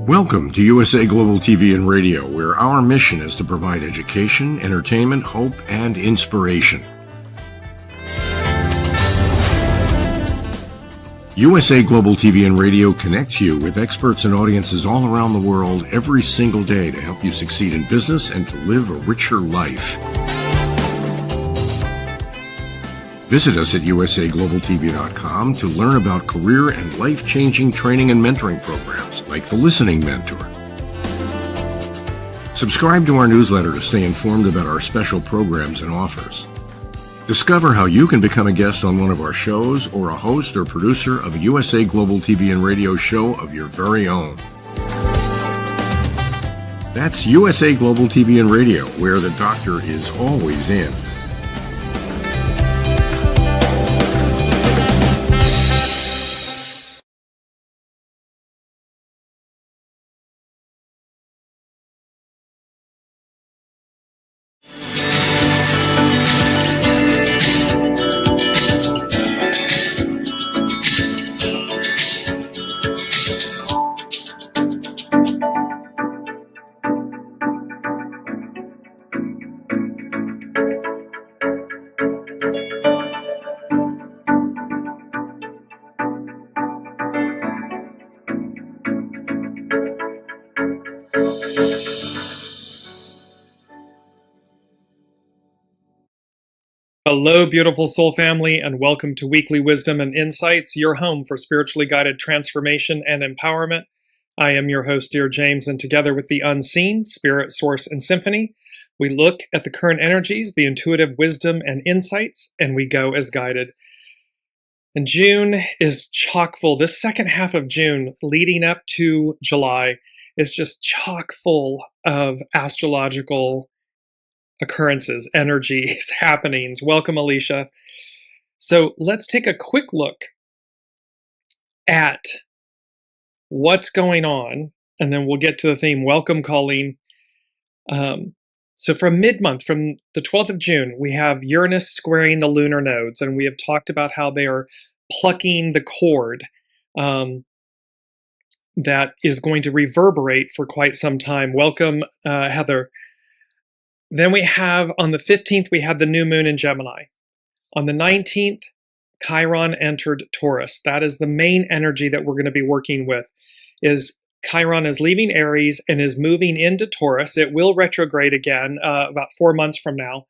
Welcome to USA Global TV and Radio, where our mission is to provide education, entertainment, hope, and inspiration. USA Global TV and Radio connects you with experts and audiences all around the world every single day to help you succeed in business and to live a richer life. Visit us at usaglobaltv.com to learn about career and life-changing training and mentoring programs like the Listening Mentor. Subscribe to our newsletter to stay informed about our special programs and offers. Discover how you can become a guest on one of our shows or a host or producer of a USA Global TV and Radio show of your very own. That's USA Global TV and Radio, where the doctor is always in. Hello, beautiful soul family, and welcome to Weekly Wisdom and Insights, your home for spiritually guided transformation and empowerment. I am your host, Dearjames, and together with the unseen, Spirit, Source, and Symphony, we look at the current energies, the intuitive wisdom and insights, and we go as guided. And June is chock full. This second half of June, leading up to July, is just chock full of astrological occurrences, energies, happenings. Welcome, Alicia. So let's take a quick look at what's going on, and then we'll get to the theme. Welcome, Colleen. So from mid-month, from the 12th of June, we have Uranus squaring the lunar nodes, and we have talked about how they are plucking the cord that is going to reverberate for quite some time. Welcome, Heather. Then we have, on the 15th, we had the new moon in Gemini. On the 19th, CHIRON entered Taurus. That is the main energy that we're going to be working with. CHIRON is leaving Aries and is moving into Taurus. It will retrograde again about 4 months from now.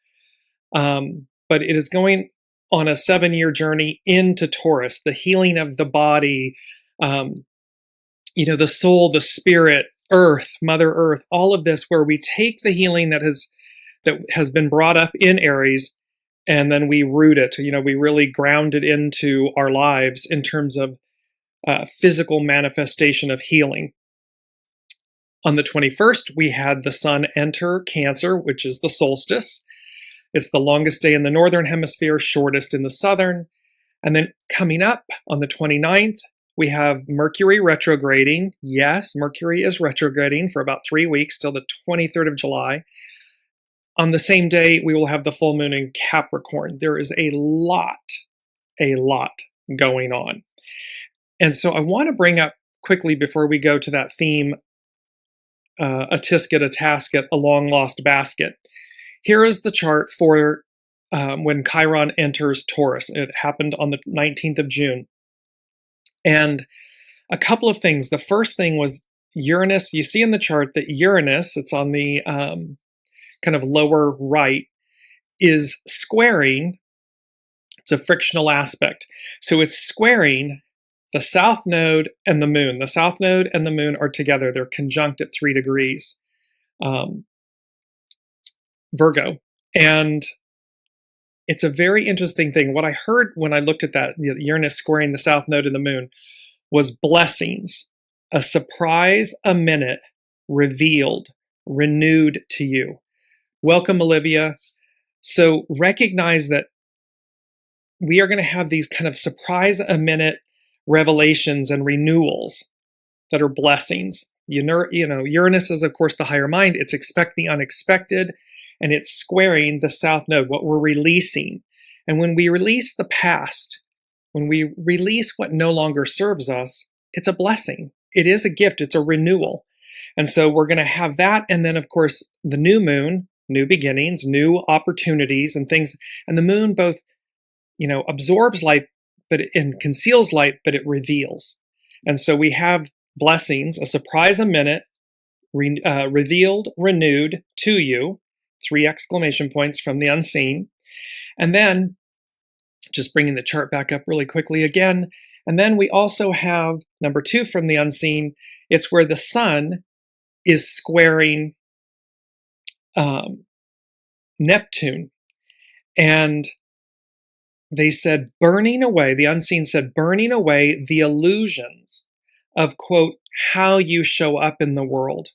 But it is going on a 7-year journey into Taurus, the healing of the body, the soul, the spirit, Earth, Mother Earth, all of this, where we take the healing that has been brought up in Aries, and then we root it. We really ground it into our lives in terms of physical manifestation of healing. On the 21st, we had the sun enter Cancer, which is the solstice. It's the longest day in the northern hemisphere, shortest in the southern. And then coming up on the 29th, we have Mercury retrograding. Yes, Mercury is retrograding for about 3 weeks till the 23rd of July. On the same day, we will have the full moon in Capricorn. There is a lot going on. And so I want to bring up quickly, before we go to that theme, A-TISKET, A-TASKET, a long lost basket. Here is the chart for when Chiron enters Taurus. It happened on the 19th of June. And a couple of things. The first thing was Uranus. You see in the chart that Uranus, it's on the kind of lower right, is squaring. It's a frictional aspect. So it's squaring the south node and the moon. The south node and the moon are together. They're conjunct at 3 degrees Virgo. And it's a very interesting thing. What I heard when I looked at that, Uranus squaring the south node and the moon, was blessings, a surprise a minute revealed, renewed to you. Welcome, Olivia. So recognize that we are going to have these kind of surprise a minute revelations and renewals that are blessings. Uranus is, of course, the higher mind. It's expect the unexpected, and it's squaring the south node, what we're releasing. And when we release the past, when we release what no longer serves us, it's a blessing. It is a gift. It's a renewal. And so we're going to have that. And then, of course, the new moon, new beginnings, new opportunities and things. And the moon both, absorbs light, and conceals light, but it reveals. And so we have blessings, a surprise a minute, revealed, renewed to you, 3 exclamation points from the unseen. And then just bringing the chart back up really quickly again. And then we also have number 2 from the unseen. It's where the sun is squaring Neptune. And they said burning away, the unseen said burning away the illusions of, quote, how you show up in the world.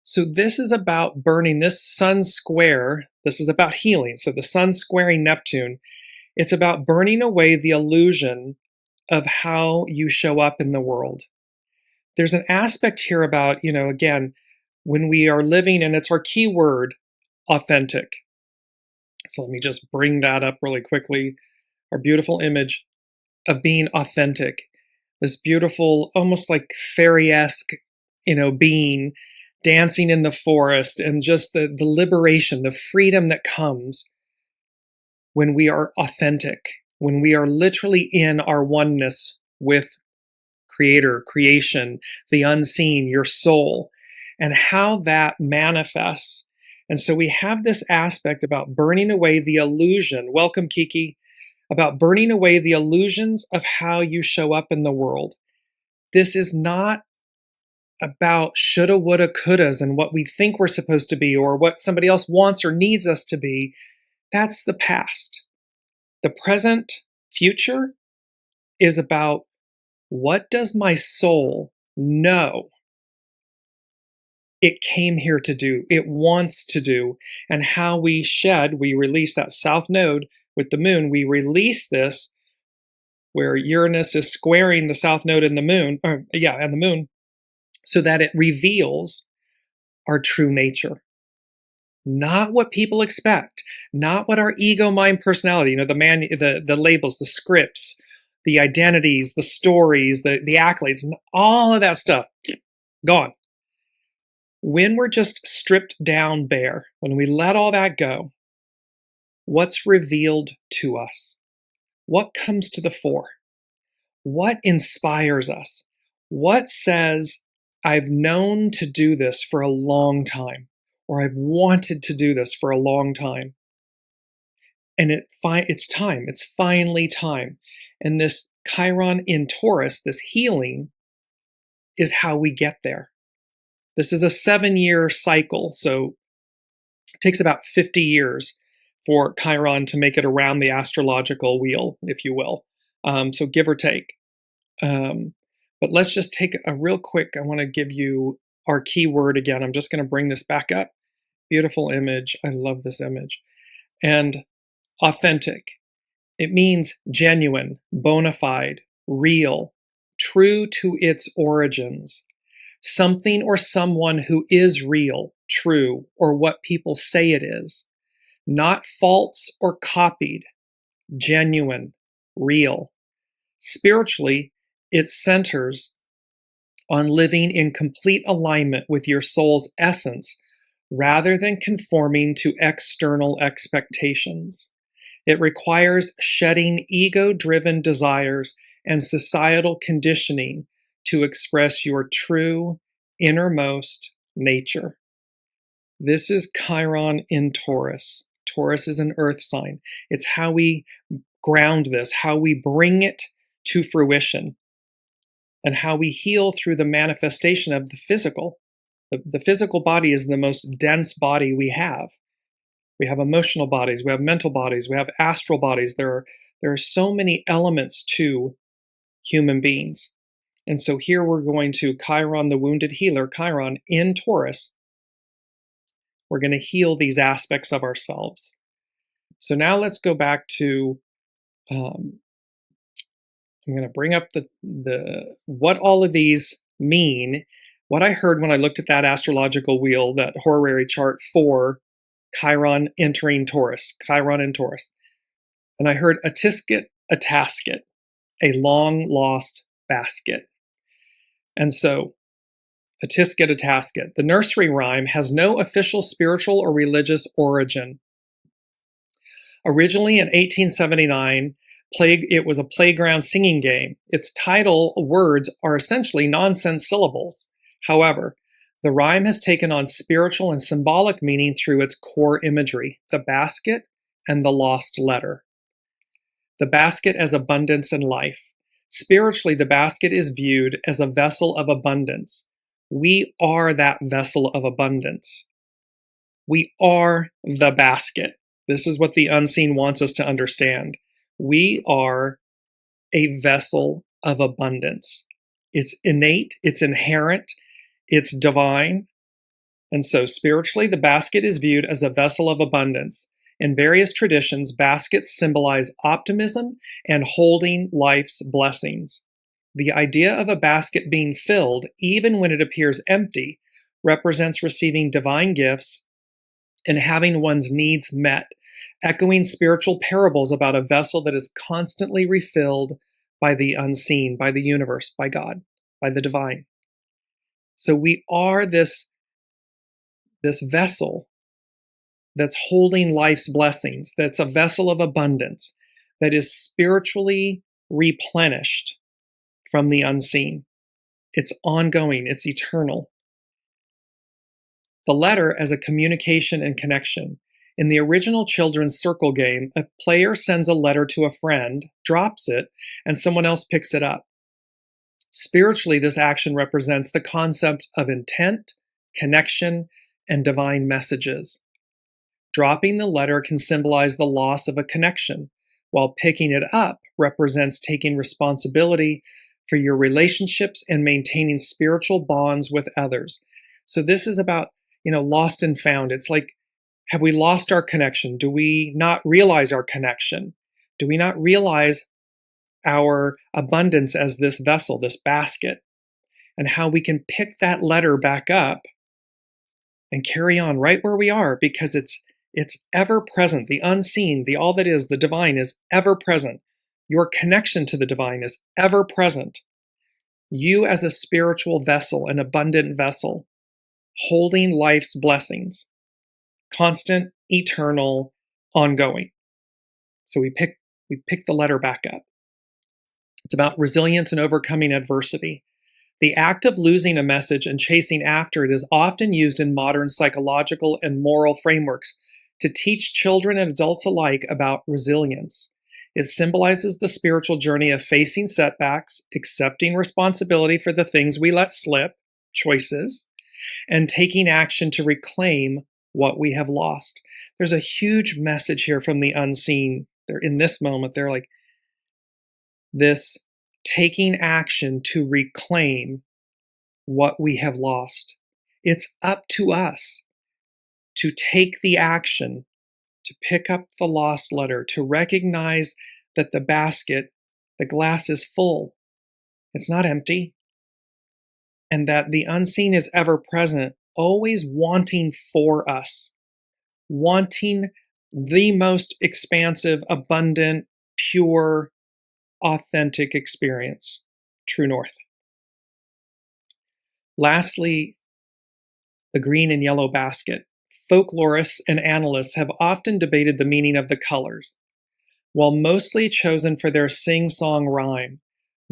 So this is about burning this sun square. This is about healing. So the sun squaring Neptune, it's about burning away the illusion of how you show up in the world. There's an aspect here about, again, when we are living, and it's our key word, authentic. So let me just bring that up really quickly. Our beautiful image of being authentic. This beautiful, almost like fairy-esque, being dancing in the forest, and just the liberation, the freedom that comes when we are authentic, when we are literally in our oneness with Creator, creation, the unseen, your soul, and how that manifests. And so we have this aspect about burning away the illusion. Welcome, Kiki. About burning away the illusions of how you show up in the world. This is not about shoulda, woulda, couldas and what we think we're supposed to be or what somebody else wants or needs us to be. That's the past. The present, future is about what does my soul know it came here to do, it wants to do, and how we release that south node with the moon. We release this where Uranus is squaring the south node in the moon, and the moon, so that it reveals our true nature. Not what people expect, not what our ego, mind, personality, the labels, the scripts, the identities, the stories, the accolades, all of that stuff, gone. When we're just stripped down bare, when we let all that go, what's revealed to us? What comes to the fore? What inspires us? What says, I've known to do this for a long time, or I've wanted to do this for a long time. And it's time. It's finally time. And this Chiron in Taurus, this healing, is how we get there. This is a 7-year cycle, so it takes about 50 years for Chiron to make it around the astrological wheel, if you will. So give or take. But let's just take a real quick, I want to give you our keyword again. I'm just going to bring this back up. Beautiful image. I love this image. And authentic. It means genuine, bona fide, real, true to its origins. Something or someone who is real, true, or what people say it is. Not false or copied, genuine, real. Spiritually, it centers on living in complete alignment with your soul's essence rather than conforming to external expectations. It requires shedding ego-driven desires and societal conditioning to express your true, innermost nature. This is Chiron in Taurus. Taurus is an earth sign. It's how we ground this, how we bring it to fruition, and how we heal through the manifestation of the physical. The physical body is the most dense body we have. We have emotional bodies, we have mental bodies, we have astral bodies. There are so many elements to human beings. And so here we're going to Chiron, the wounded healer, Chiron in Taurus. We're going to heal these aspects of ourselves. So now let's go back to, I'm going to bring up the what all of these mean. What I heard when I looked at that astrological wheel, that horary chart for Chiron entering Taurus, Chiron in Taurus. And I heard A-TISKET, A-TASKET, a long lost basket. And so A-TISKET, A-TASKET. The nursery rhyme has no official spiritual or religious origin. Originally in 1879, it was a playground singing game. Its title words are essentially nonsense syllables. However, the rhyme has taken on spiritual and symbolic meaning through its core imagery, the basket and the lost letter. The basket as abundance and life. Spiritually, the basket is viewed as a vessel of abundance. We are that vessel of abundance. We are the basket. This is what the unseen wants us to understand. We are a vessel of abundance. It's innate, it's inherent, it's divine. And so spiritually, the basket is viewed as a vessel of abundance. In various traditions, baskets symbolize optimism and holding life's blessings. The idea of a basket being filled, even when it appears empty, represents receiving divine gifts and having one's needs met, echoing spiritual parables about a vessel that is constantly refilled by the unseen, by the universe, by God, by the divine. So we are this vessel that's holding life's blessings, that's a vessel of abundance, that is spiritually replenished from the unseen. It's ongoing, it's eternal. The letter as a communication and connection. In the original children's circle game, a player sends a letter to a friend, drops it, and someone else picks it up. Spiritually, this action represents the concept of intent, connection, and divine messages. Dropping the letter can symbolize the loss of a connection, while picking it up represents taking responsibility for your relationships and maintaining spiritual bonds with others. So this is about, lost and found. It's like, have we lost our connection? Do we not realize our connection? Do we not realize our abundance as this vessel, this basket, and how we can pick that letter back up and carry on right where we are, because it's ever present. The unseen, the all that is, the divine is ever present. Your connection to the divine is ever present. You as a spiritual vessel, an abundant vessel, holding life's blessings, constant, eternal, ongoing. So we pick the letter back up. It's about resilience and overcoming adversity. The act of losing a message and chasing after it is often used in modern psychological and moral frameworks to teach children and adults alike about resilience. It symbolizes the spiritual journey of facing setbacks, accepting responsibility for the things we let slip, choices, and taking action to reclaim what we have lost. There's a huge message here from the unseen. They're in this moment, they're like, this taking action to reclaim what we have lost. It's up to us to take the action, to pick up the lost letter, to recognize that the basket, the glass is full. It's not empty. And that the unseen is ever present, always wanting for us, wanting the most expansive, abundant, pure, authentic experience, true north. Lastly, the green and yellow basket. Folklorists and analysts have often debated the meaning of the colors. While mostly chosen for their sing-song rhyme,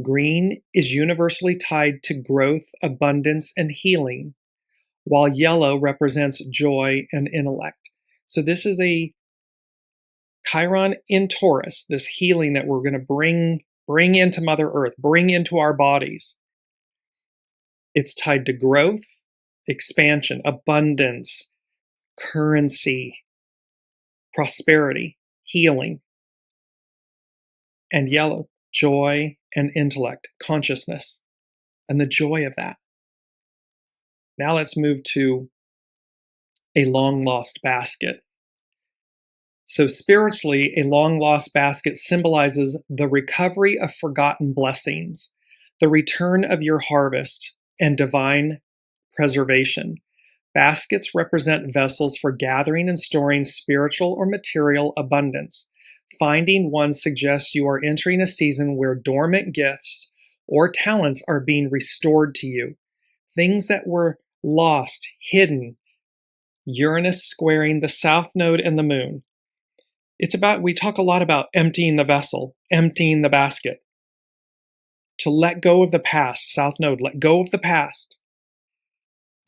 green is universally tied to growth, abundance, and healing, while yellow represents joy and intellect. So this is a CHIRON in Taurus, this healing that we're going to bring into Mother Earth, bring into our bodies. It's tied to growth, expansion, abundance, currency, prosperity, healing. And yellow, joy and intellect, consciousness, and the joy of that. Now let's move to a long-lost basket. So spiritually, a long-lost basket symbolizes the recovery of forgotten blessings, the return of your harvest, and divine preservation. Baskets represent vessels for gathering and storing spiritual or material abundance. Finding one suggests you are entering a season where dormant gifts or talents are being restored to you. things that were lost, hidden. Uranus squaring the south node and the moon. We talk a lot about emptying the vessel, emptying the basket. To let go of the past, south node, let go of the past.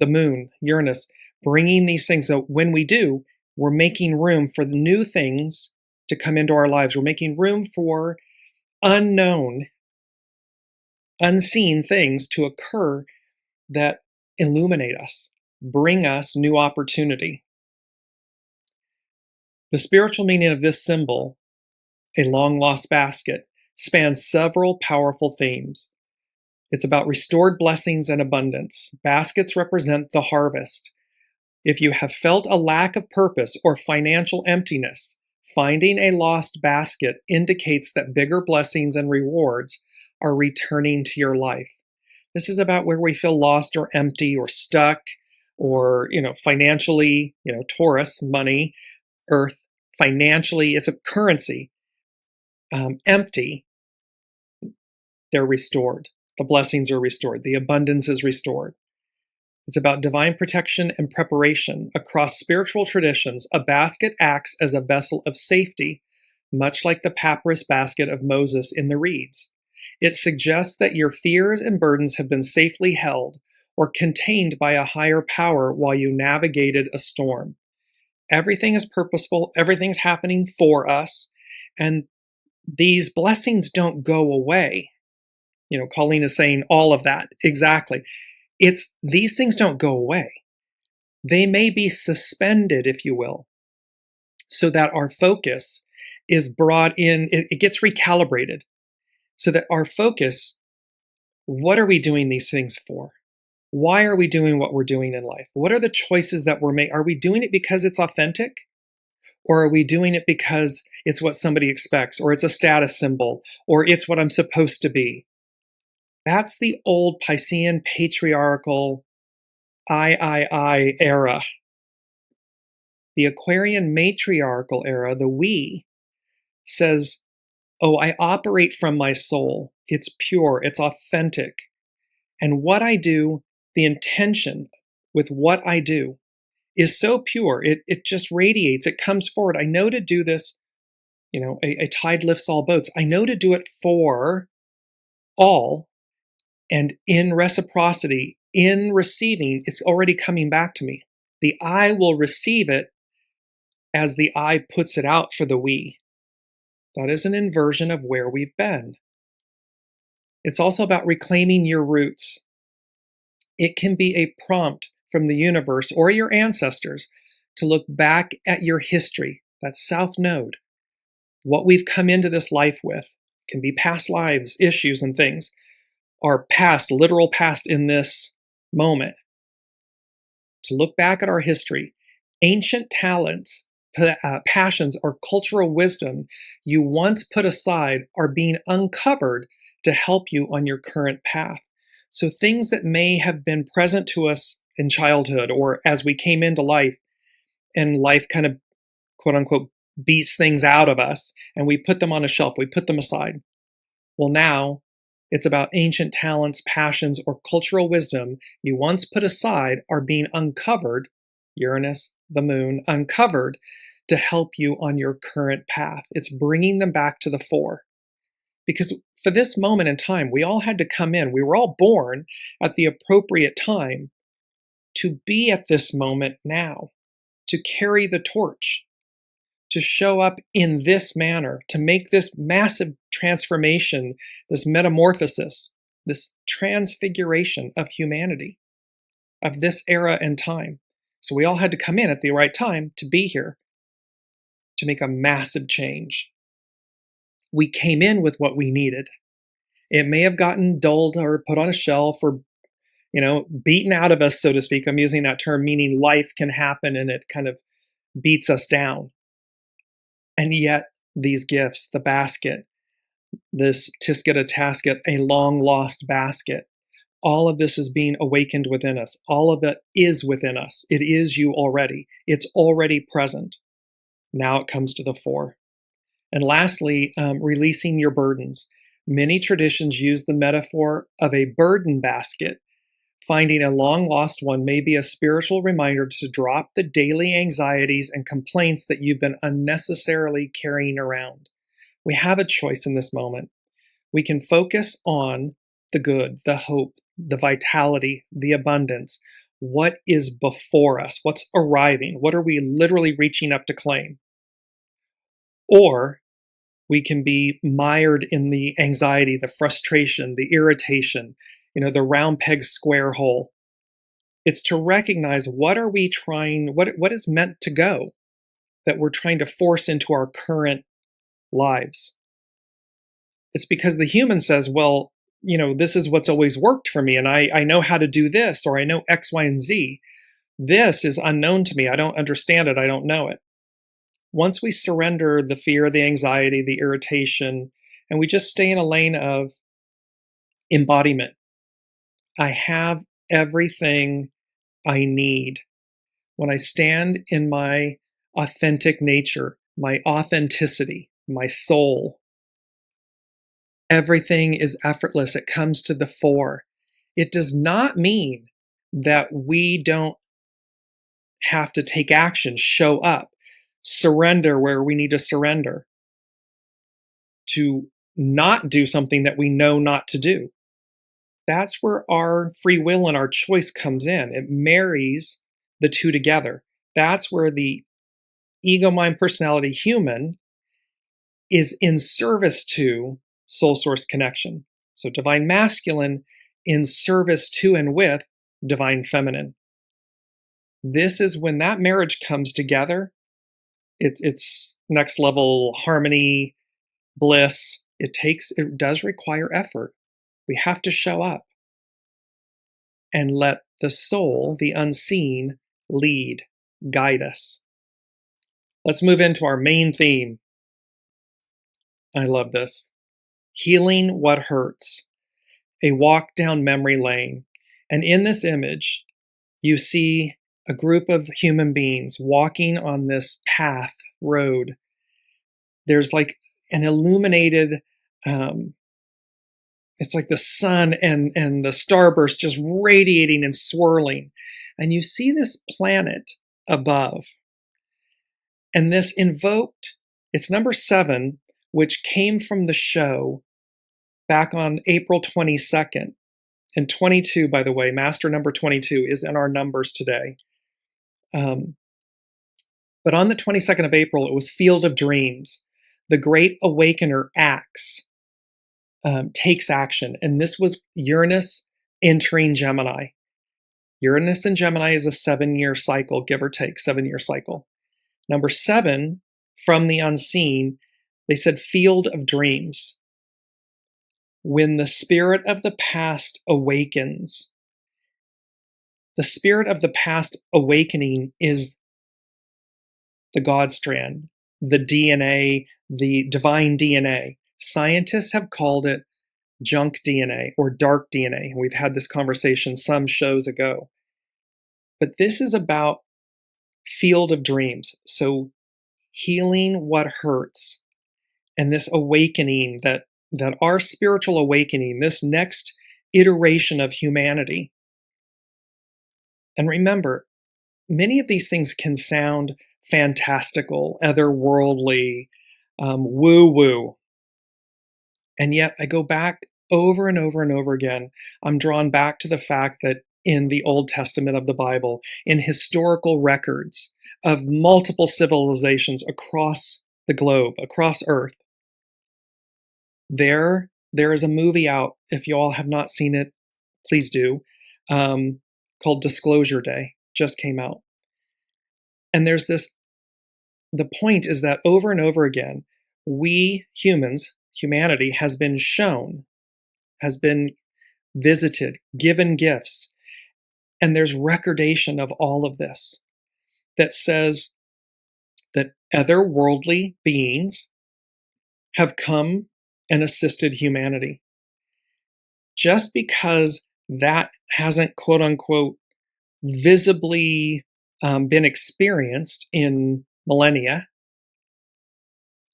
The moon, Uranus, bringing these things. So when we do, we're making room for the new things to come into our lives. We're making room for unknown, unseen things to occur that illuminate us, bring us new opportunity. The spiritual meaning of this symbol, a long-lost basket, spans several powerful themes. It's about restored blessings and abundance. Baskets represent the harvest. If you have felt a lack of purpose or financial emptiness, finding a lost basket indicates that bigger blessings and rewards are returning to your life. This is about where we feel lost or empty or stuck or, financially, Taurus, money, earth, financially, it's a currency, empty. They're restored. The blessings are restored. The abundance is restored. It's about divine protection and preparation. Across spiritual traditions, a basket acts as a vessel of safety, much like the papyrus basket of Moses in the reeds. It suggests that your fears and burdens have been safely held or contained by a higher power while you navigated a storm. Everything is purposeful. Everything's happening for us. And these blessings don't go away. Colleen is saying all of that. Exactly. These things don't go away. They may be suspended, if you will, so that our focus is brought in, it gets recalibrated, so that our focus, what are we doing these things for? Why are we doing what we're doing in life? What are the choices that we're making? Are we doing it because it's authentic? Or are we doing it because it's what somebody expects, or it's a status symbol, or it's what I'm supposed to be? That's the old Piscean patriarchal I era. The Aquarian matriarchal era, the we, says, oh, I operate from my soul. It's pure, it's authentic. And what I do, the intention with what I do is so pure. It just radiates, it comes forward. I know to do this, a tide lifts all boats. I know to do it for all. And in reciprocity, in receiving, it's already coming back to me. The I will receive it as the I puts it out for the we. That is an inversion of where we've been. It's also about reclaiming your roots. It can be a prompt from the universe or your ancestors to look back at your history, that south node, what we've come into this life with. It can be past lives, issues, and things. Our past, literal past in this moment. To look back at our history, ancient talents, passions, or cultural wisdom you once put aside are being uncovered to help you on your current path. So things that may have been present to us in childhood or as we came into life, and life kind of, quote unquote, beats things out of us, and we put them on a shelf, we put them aside. Well, now, it's about ancient talents, passions, or cultural wisdom you once put aside are being uncovered, Uranus, the moon, uncovered to help you on your current path. It's bringing them back to the fore. Because for this moment in time, we all had to come in. We were all born at the appropriate time to be at this moment now, to carry the torch, to show up in this manner, to make this massive transformation, this metamorphosis, this transfiguration of humanity, of this era and time. So we all had to come in at the right time to be here, to make a massive change. We came in with what we needed. It may have gotten dulled or put on a shelf or, beaten out of us, so to speak. I'm using that term, meaning life can happen and it kind of beats us down. And yet these gifts, the basket, this A-TISKET, A-TASKET, a long lost basket, all of this is being awakened within us. All of it is within us. It is you already. It's already present. Now it comes to the fore. And lastly, releasing your burdens. Many traditions use the metaphor of a burden basket Finding a long lost one may be a spiritual reminder to drop the daily anxieties and complaints that you've been unnecessarily carrying around. We have a choice in this moment. We can focus on the good, the hope, the vitality, the abundance. What is before us? What's arriving? What are we literally reaching up to claim? Or we can be mired in the anxiety, the frustration, the irritation, the round peg square hole. It's to recognize what is meant to go that we're trying to force into our current lives. It's because the human says, well, this is what's always worked for me, and I know how to do this, or I know X, Y, and Z. This is unknown to me. I don't understand it. I don't know it. Once we surrender the fear, the anxiety, the irritation, and we just stay in a lane of embodiment, I have everything I need. When I stand in my authentic nature, my authenticity, my soul, everything is effortless. It comes to the fore. It does not mean that we don't have to take action, show up, surrender where we need to surrender, to not do something that we know not to do. That's where our free will and our choice comes in. It marries the two together. That's where the ego, mind, personality, human is in service to soul source connection. So divine masculine in service to and with divine feminine. This is when that marriage comes together. It's next level harmony, bliss. It does require effort. We have to show up and let the soul, the unseen, lead, guide us. Let's move into our main theme. I love this. Healing what hurts. A walk down memory lane. And in this image, you see a group of human beings walking on this path, road. There's like an illuminated, it's like the sun and the starburst just radiating and swirling. And you see this planet above. And this invoked, it's number 7, which came from the show back on April 22nd. And 22, by the way, master number 22 is in our numbers today. But on the 22nd of April, it was Field of Dreams. The Great Awakener acts, takes action. And this was Uranus entering Gemini. Uranus in Gemini is a 7-year cycle, give or take, 7-year cycle. Number 7, from the unseen, they said Field of Dreams. When the spirit of the past awakens, the spirit of the past awakening is the God strand, the DNA, the divine DNA. Scientists have called it junk DNA or dark DNA. We've had this conversation some shows ago. But this is about Field of Dreams. So healing what hurts, and this awakening that our spiritual awakening, this next iteration of humanity. And remember, many of these things can sound fantastical, otherworldly, woo-woo. And yet I go back over and over and over again. I'm drawn back to the fact that in the Old Testament of the Bible, in historical records of multiple civilizations across the globe, across Earth, there is a movie out. If you all have not seen it, please do, called Disclosure Day, just came out. And there's this, the point is that over and over again, we humans, humanity has been shown, has been visited, given gifts. And there's recordation of all of this that says that otherworldly beings have come and assisted humanity. Just because that hasn't, quote unquote, visibly been experienced in millennia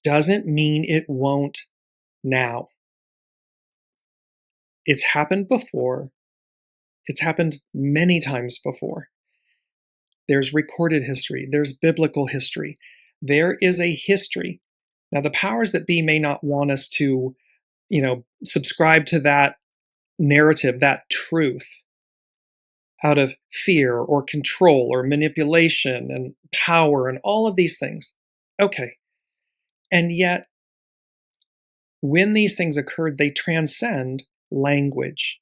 doesn't mean it won't now. It's happened before. It's happened many times before. There's recorded history. There's biblical history. There is a history. Now, the powers that be may not want us to, subscribe to that narrative, that truth, out of fear or control or manipulation and power and all of these things. Okay. And yet, when these things occurred, they transcend language.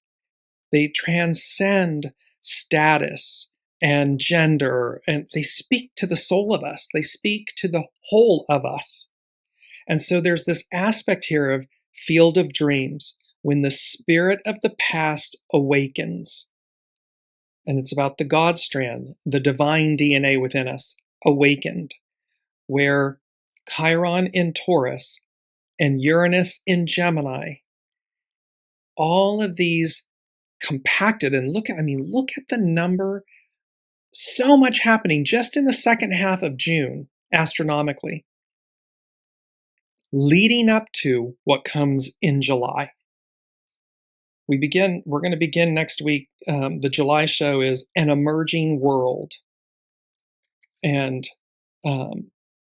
They transcend status and gender, and they speak to the soul of us. They speak to the whole of us. And so there's this aspect here of field of dreams, when the spirit of the past awakens. And it's about the God strand, the divine DNA within us, awakened, where Chiron in Taurus and Uranus in Gemini, all of these compacted, and look at the number, so much happening just in the second half of June, astronomically, leading up to what comes in July. We're going to begin next week. The July show is An Emerging World. And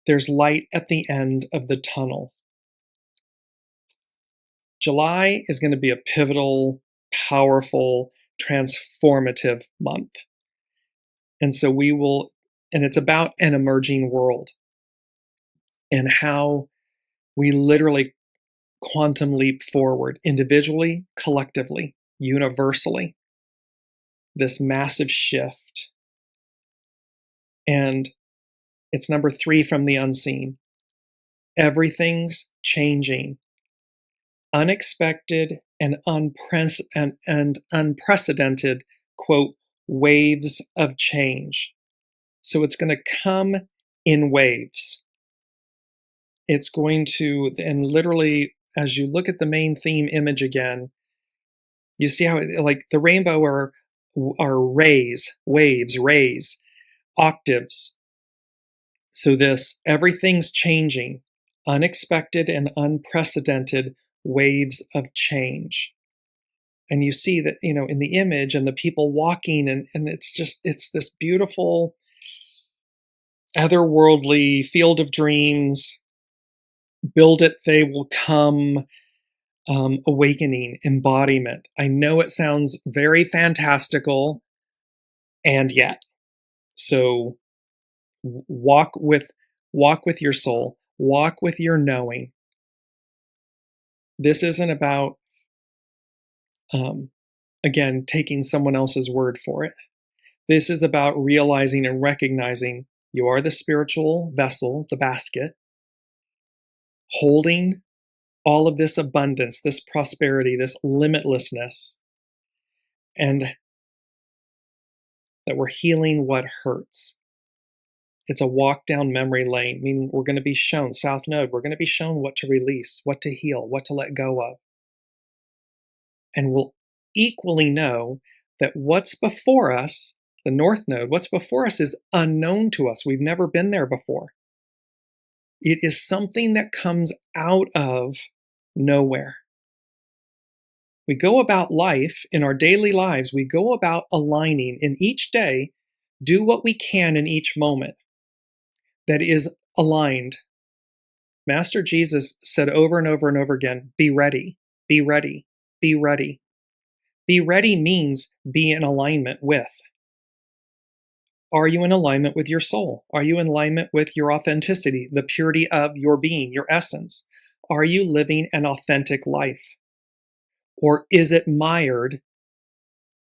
there's light at the end of the tunnel. July is going to be a pivotal, powerful, transformative month. And so and it's about an emerging world and how we literally quantum leap forward individually, collectively, universally, this massive shift. And it's number 3 from the unseen. Everything's changing. Unexpected and unprecedented, quote, waves of change. So it's going to come in waves. It's going to, and literally, as you look at the main theme image again, you see how like the rainbow are rays, waves, rays, octaves. So this, everything's changing, unexpected and unprecedented waves of change. And you see that, in the image and the people walking, and it's this beautiful, otherworldly field of dreams. Build it, they will come, awakening, embodiment. I know it sounds very fantastical, and yet. So walk with your soul, walk with your knowing. This isn't about, again, taking someone else's word for it. This is about realizing and recognizing you are the spiritual vessel, the basket, holding all of this abundance, this prosperity, this limitlessness, and that we're healing what hurts. It's a walk down memory lane, meaning we're going to be shown, South Node, we're going to be shown what to release, what to heal, what to let go of. And we'll equally know that what's before us, the North Node, what's before us is unknown to us. We've never been there before. It is something that comes out of nowhere. We go about life, in our daily lives, we go about aligning in each day, do what we can in each moment that is aligned. Master Jesus said over and over and over again, be ready, be ready, be ready. Be ready means be in alignment with. Are you in alignment with your soul? Are you in alignment with your authenticity, the purity of your being, your essence? Are you living an authentic life? Or is it mired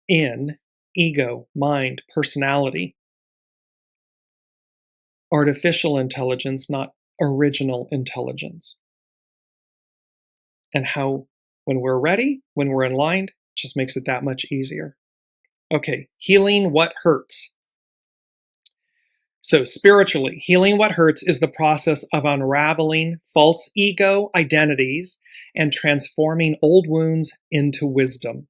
in ego, mind, personality, artificial intelligence, not original intelligence? And how, when we're ready, when we're aligned, just makes it that much easier. Okay, healing what hurts. So spiritually, healing what hurts is the process of unraveling false ego identities and transforming old wounds into wisdom.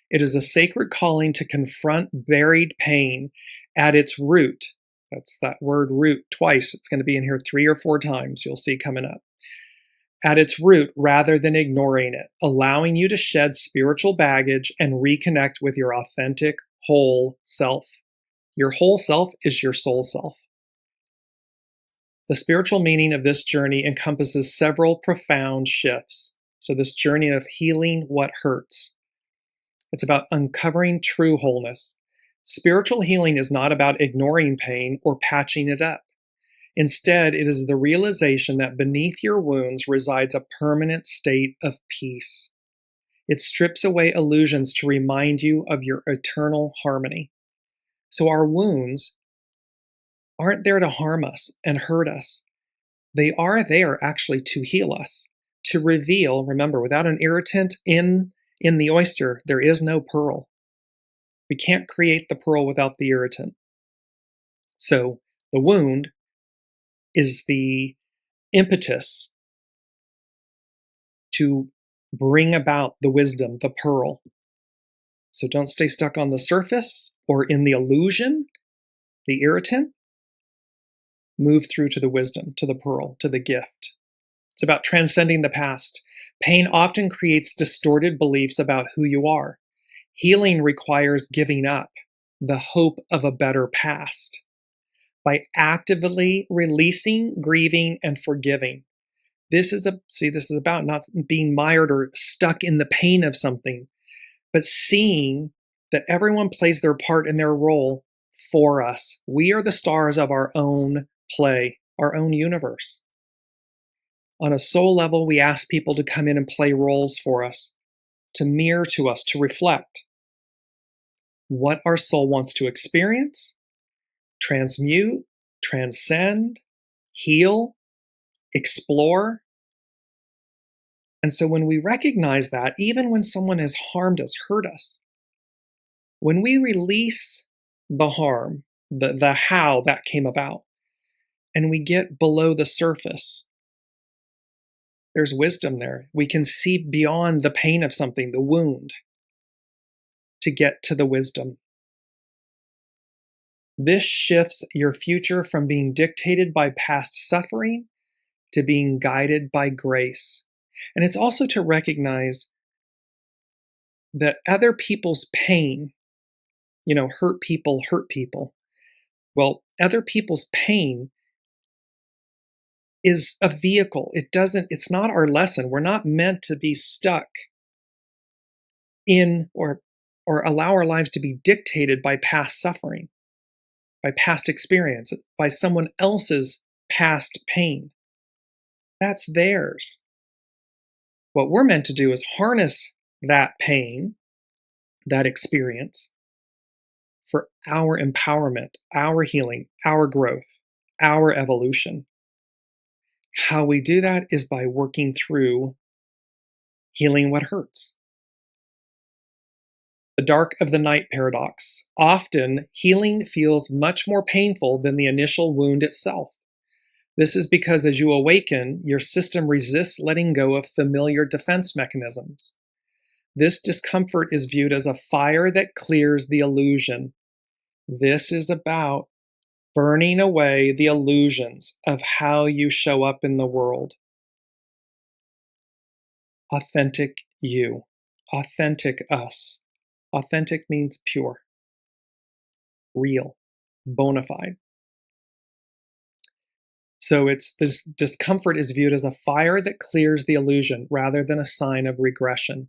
It is a sacred calling to confront buried pain at its root. That's that word root twice. It's going to be in here 3 or 4 times. You'll see coming up. at its root rather than ignoring it, allowing you to shed spiritual baggage and reconnect with your authentic whole self. Your whole self is your soul self. The spiritual meaning of this journey encompasses several profound shifts. So this journey of healing what hurts. It's about uncovering true wholeness. Spiritual healing is not about ignoring pain or patching it up. Instead, it is the realization that beneath your wounds resides a permanent state of peace. It strips away illusions to remind you of your eternal harmony. So our wounds aren't there to harm us and hurt us. They are there actually to heal us, to reveal, remember, without an irritant in the oyster, there is no pearl. We can't create the pearl without the irritant. So the wound is the impetus to bring about the wisdom, the pearl. So don't stay stuck on the surface or in the illusion, the irritant. Move through to the wisdom, to the pearl, to the gift. It's about transcending the past. Pain often creates distorted beliefs about who you are. Healing requires giving up the hope of a better past by actively releasing, grieving, and forgiving. This is about not being mired or stuck in the pain of something, but seeing that everyone plays their part in their role for us. We are the stars of our own play, our own universe. On a soul level, we ask people to come in and play roles for us, to mirror to us, to reflect what our soul wants to experience, transmute, transcend, heal, explore. And so when we recognize that, even when someone has harmed us, hurt us, when we release the harm, the how that came about, and we get below the surface, there's wisdom there. We can see beyond the pain of something, the wound, to get to the wisdom. This shifts your future from being dictated by past suffering to being guided by grace. And it's also to recognize that other people's pain, hurt people. Well, other people's pain is a vehicle. It's not our lesson. We're not meant to be stuck in or allow our lives to be dictated by past suffering, by past experience, by someone else's past pain. That's theirs. What we're meant to do is harness that pain, that experience, for our empowerment, our healing, our growth, our evolution. How we do that is by working through healing what hurts. The dark of the night paradox. Often, healing feels much more painful than the initial wound itself. This is because as you awaken, your system resists letting go of familiar defense mechanisms. This discomfort is viewed as a fire that clears the illusion. This is about burning away the illusions of how you show up in the world. Authentic you, authentic us. Authentic means pure, real, bona fide. So this discomfort is viewed as a fire that clears the illusion rather than a sign of regression.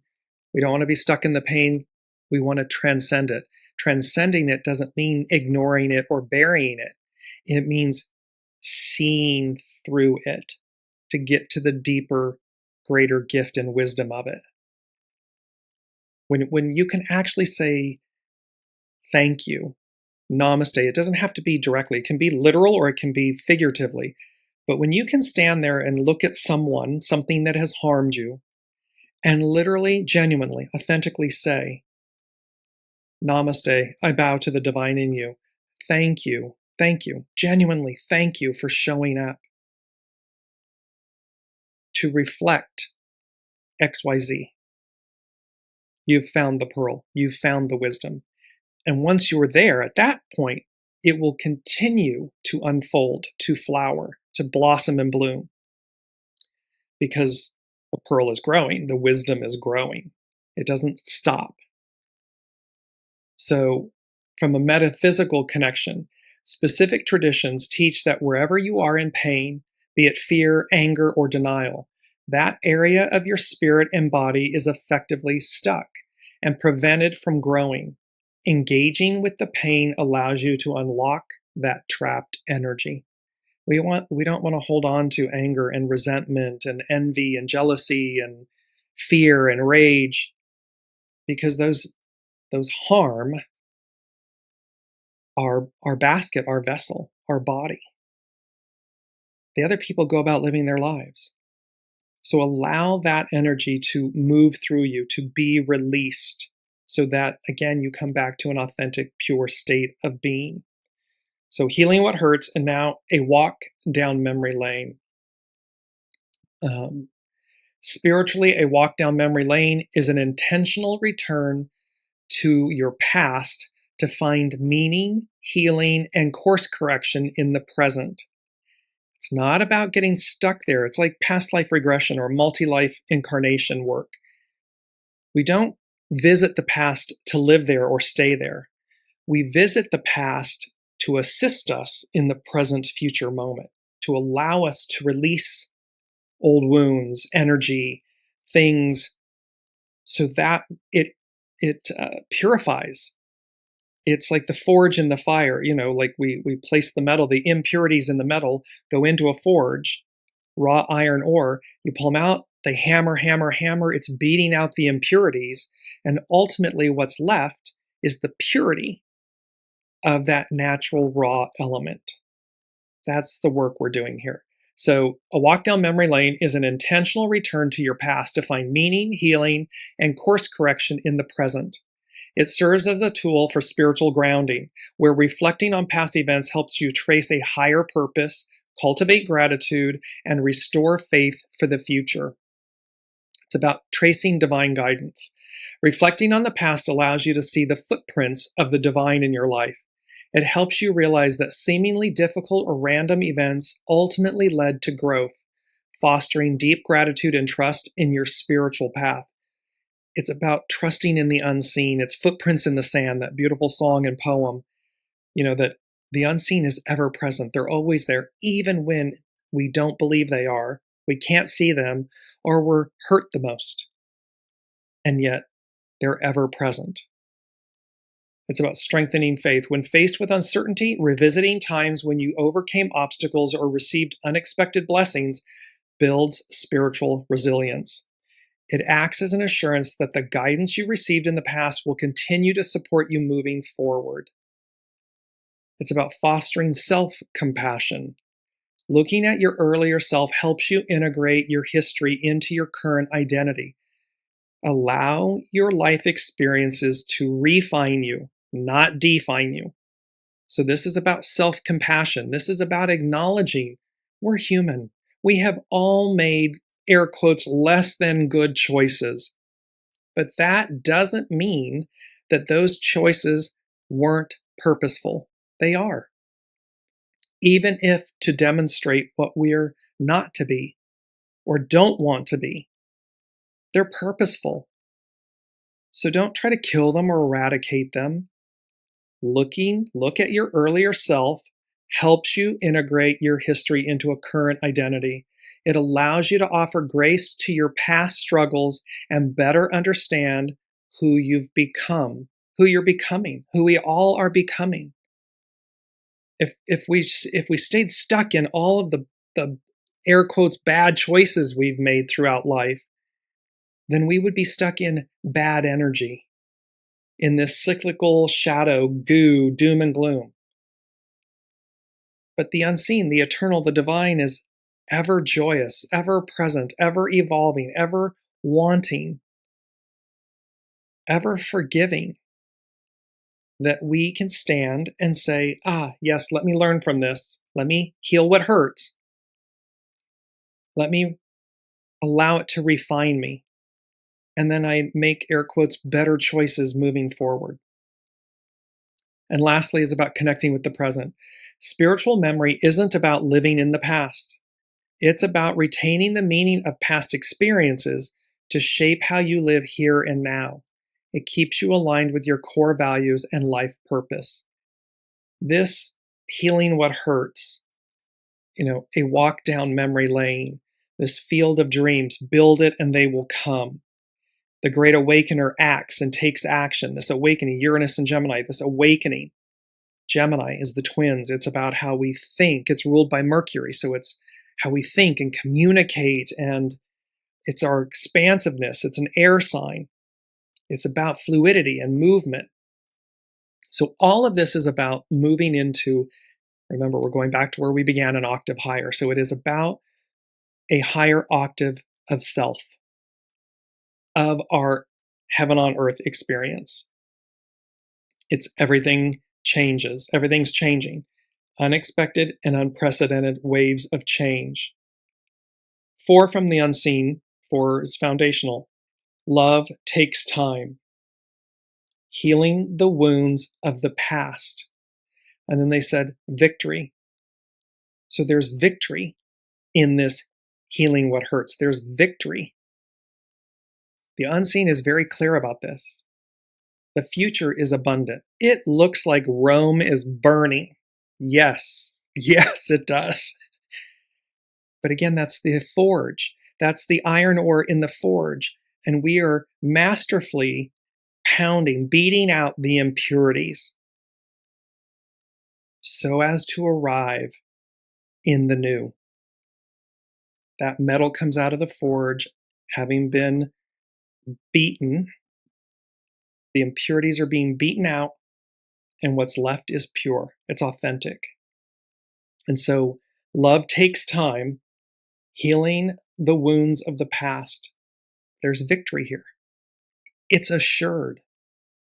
We don't want to be stuck in the pain. We want to transcend it. Transcending it doesn't mean ignoring it or burying it. It means seeing through it to get to the deeper, greater gift and wisdom of it. When you can actually say, thank you, namaste, it doesn't have to be directly. It can be literal or it can be figuratively. But when you can stand there and look at something that has harmed you, and literally, genuinely, authentically say, namaste, I bow to the divine in you. Thank you, genuinely thank you for showing up to reflect XYZ. You've found the pearl, you've found the wisdom. And once you're there, at that point, it will continue to unfold, to flower, to blossom and bloom. because the pearl is growing, the wisdom is growing. It doesn't stop. So, from a metaphysical connection, specific traditions teach that wherever you are in pain, be it fear, anger, or denial, that area of your spirit and body is effectively stuck and prevented from growing. Engaging with the pain allows you to unlock that trapped energy. We don't want to hold on to anger and resentment and envy and jealousy and fear and rage, because those harm our basket, our vessel, our body. The other people go about living their lives. So allow that energy to move through you, to be released, so that, again, you come back to an authentic, pure state of being. So healing what hurts, and now a walk down memory lane. Spiritually, a walk down memory lane is an intentional return to your past to find meaning, healing, and course correction in the present. It's not about getting stuck there. It's like past life regression or multi-life incarnation work. We don't visit the past to live there or stay there. We visit the past to assist us in the present future moment, to allow us to release old wounds, energy, things, so that it purifies. It's like the forge in the fire, like we place the metal, the impurities in the metal go into a forge, raw iron ore, you pull them out, they hammer, it's beating out the impurities, and ultimately what's left is the purity of that natural raw element. That's the work we're doing here. So a walk down memory lane is an intentional return to your past to find meaning, healing, and course correction in the present. It serves as a tool for spiritual grounding, where reflecting on past events helps you trace a higher purpose, cultivate gratitude, and restore faith for the future. It's about tracing divine guidance. Reflecting on the past allows you to see the footprints of the divine in your life. It helps you realize that seemingly difficult or random events ultimately led to growth, fostering deep gratitude and trust in your spiritual path. It's about trusting in the unseen. It's footprints in the sand, that beautiful song and poem, that the unseen is ever present. They're always there, even when we don't believe they are, we can't see them, or we're hurt the most. And yet, they're ever present. It's about strengthening faith. When faced with uncertainty, revisiting times when you overcame obstacles or received unexpected blessings builds spiritual resilience. It acts as an assurance that the guidance you received in the past will continue to support you moving forward. It's about fostering self-compassion. Looking at your earlier self helps you integrate your history into your current identity. Allow your life experiences to refine you, not define you. So this is about self-compassion. This is about acknowledging we're human. We have all made, air quotes, less than good choices. But that doesn't mean that those choices weren't purposeful. They are. Even if to demonstrate what we're not to be or don't want to be. They're purposeful. So don't try to kill them or eradicate them. Look at your earlier self helps you integrate your history into a current identity. It allows you to offer grace to your past struggles and better understand who you've become, who you're becoming, who we all are becoming. If we stayed stuck in all of the air quotes bad choices we've made throughout life, then we would be stuck in bad energy, in this cyclical shadow, goo, doom and gloom. But the unseen, the eternal, the divine is ever joyous, ever present, ever evolving, ever wanting, ever forgiving, that we can stand and say, yes, let me learn from this. Let me heal what hurts. Let me allow it to refine me. And then I make, air quotes, better choices moving forward. And lastly, it's about connecting with the present. Spiritual memory isn't about living in the past. It's about retaining the meaning of past experiences to shape how you live here and now. It keeps you aligned with your core values and life purpose. This healing what hurts, a walk down memory lane, this field of dreams, build it and they will come. The great awakener acts and takes action. This awakening, Uranus and Gemini, this awakening. Gemini is the twins. It's about how we think. It's ruled by Mercury, so it's how we think and communicate, and it's our expansiveness. It's an air sign. It's about fluidity and movement. So all of this is about moving into, remember, we're going back to where we began, an octave higher. So it is about a higher octave of self, of our heaven on earth experience. It's everything changes. Everything's changing. Unexpected and unprecedented waves of change. 4 from the unseen, 4 is foundational. Love takes time. Healing the wounds of the past. And then they said victory. So there's victory in this healing what hurts. There's victory. The unseen is very clear about this. The future is abundant. It looks like Rome is burning. Yes, it does. But again, that's the forge. That's the iron ore in the forge. And we are masterfully pounding, beating out the impurities so as to arrive in the new. That metal comes out of the forge, having been beaten. The impurities are being beaten out, and what's left is pure. It's authentic. And so love takes time, healing the wounds of the past. There's victory here. It's assured.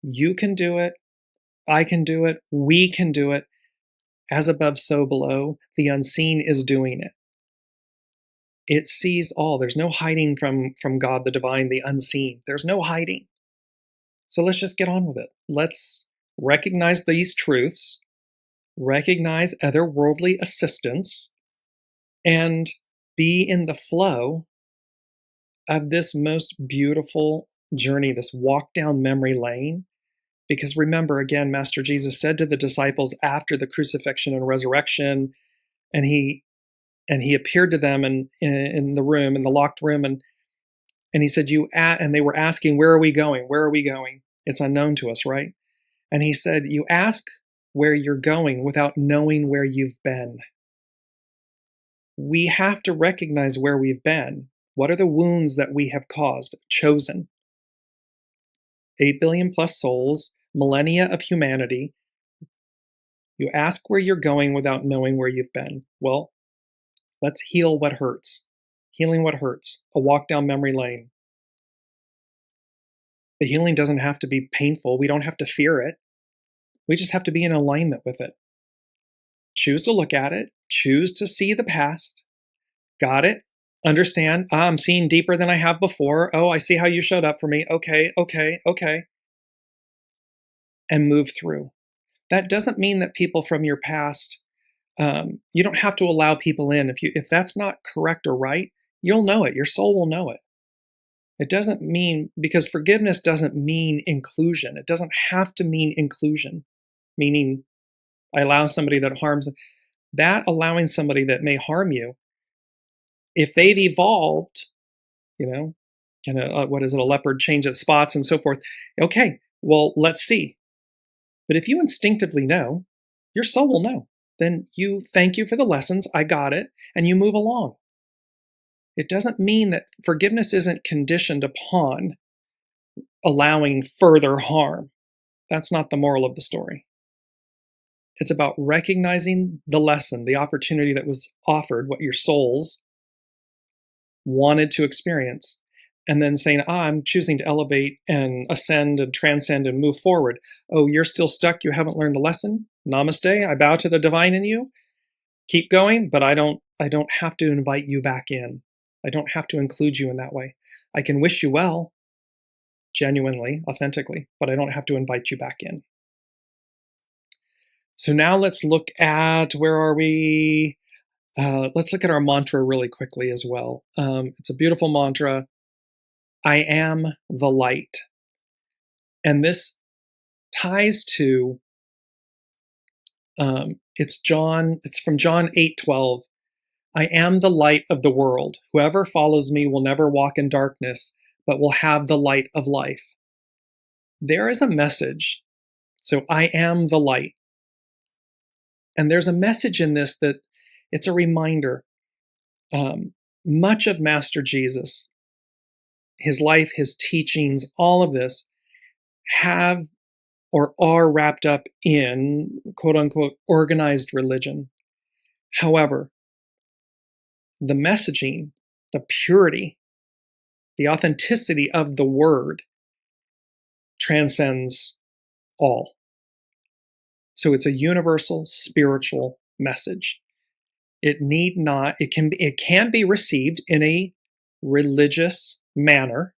You can do it. I can do it. We can do it. As above, so below. The unseen is doing it. It sees all. There's no hiding from God, the divine, the unseen. There's no hiding. So let's just get on with it. Let's recognize these truths, recognize otherworldly assistance, and be in the flow of this most beautiful journey, this walk down memory lane. Because remember, again, Master Jesus said to the disciples after the crucifixion and resurrection, and he appeared to them in the room, in the locked room, and he said, and they were asking, where are we going? Where are we going? It's unknown to us, right? And he said, you ask where you're going without knowing where you've been. We have to recognize where we've been. What are the wounds that we have caused, chosen? 8 billion plus souls, millennia of humanity. You ask where you're going without knowing where you've been. Well, let's heal what hurts. Healing what hurts. A walk down memory lane. The healing doesn't have to be painful. We don't have to fear it. We just have to be in alignment with it. Choose to look at it. Choose to see the past. Got it. Understand. I'm seeing deeper than I have before. Oh, I see how you showed up for me. Okay. And move through. That doesn't mean that people from your past, you don't have to allow people in. If that's not correct or right, you'll know it. Your soul will know it. It doesn't mean, because forgiveness doesn't mean inclusion. It doesn't have to mean inclusion, meaning I allow somebody that harms. That allowing somebody that may harm you, if they've evolved, can a leopard change its spots and so forth? Okay, well, let's see. But if you instinctively know, your soul will know. Then you thank you for the lessons, I got it, and you move along. It doesn't mean that forgiveness isn't conditioned upon allowing further harm. That's not the moral of the story. It's about recognizing the lesson, the opportunity that was offered, what your souls wanted to experience, and then saying, I'm choosing to elevate and ascend and transcend and move forward. Oh, you're still stuck? You haven't learned the lesson? Namaste. I bow to the divine in you. Keep going, but I don't have to invite you back in. I don't have to include you in that way. I can wish you well, genuinely, authentically, but I don't have to invite you back in. So now let's look at, where are we? Let's look at our mantra really quickly as well. It's a beautiful mantra. I am the light. And this ties to, it's from John 8:12. I am the light of the world. Whoever follows me will never walk in darkness, but will have the light of life. There is a message. So I am the light. And there's a message in this that it's a reminder. Much of Master Jesus, his life, his teachings, all of this have or are wrapped up in quote unquote organized religion. However, the messaging, the purity, the authenticity of the word transcends all. So it's a universal spiritual message. It need not, it can be received in a religious manner,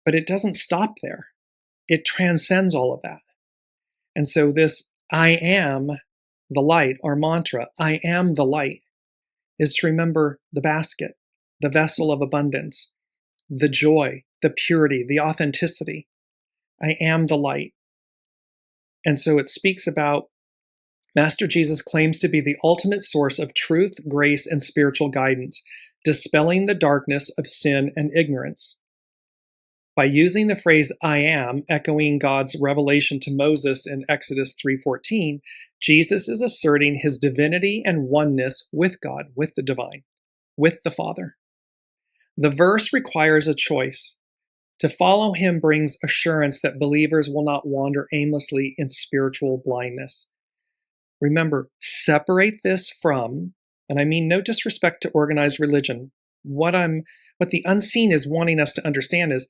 but it doesn't stop there. It transcends all of that. And so this I am the light, our mantra, I am the light, is to remember the basket, the vessel of abundance, the joy, the purity, the authenticity. I am the light. And so it speaks about Master Jesus claims to be the ultimate source of truth, grace, and spiritual guidance, dispelling the darkness of sin and ignorance. By using the phrase I am, echoing God's revelation to Moses in Exodus 3:14, Jesus is asserting his divinity and oneness with God, with the divine, with the Father. The verse requires a choice. To follow him brings assurance that believers will not wander aimlessly in spiritual blindness. Remember, separate this from, and I mean no disrespect to organized religion. What the unseen is wanting us to understand is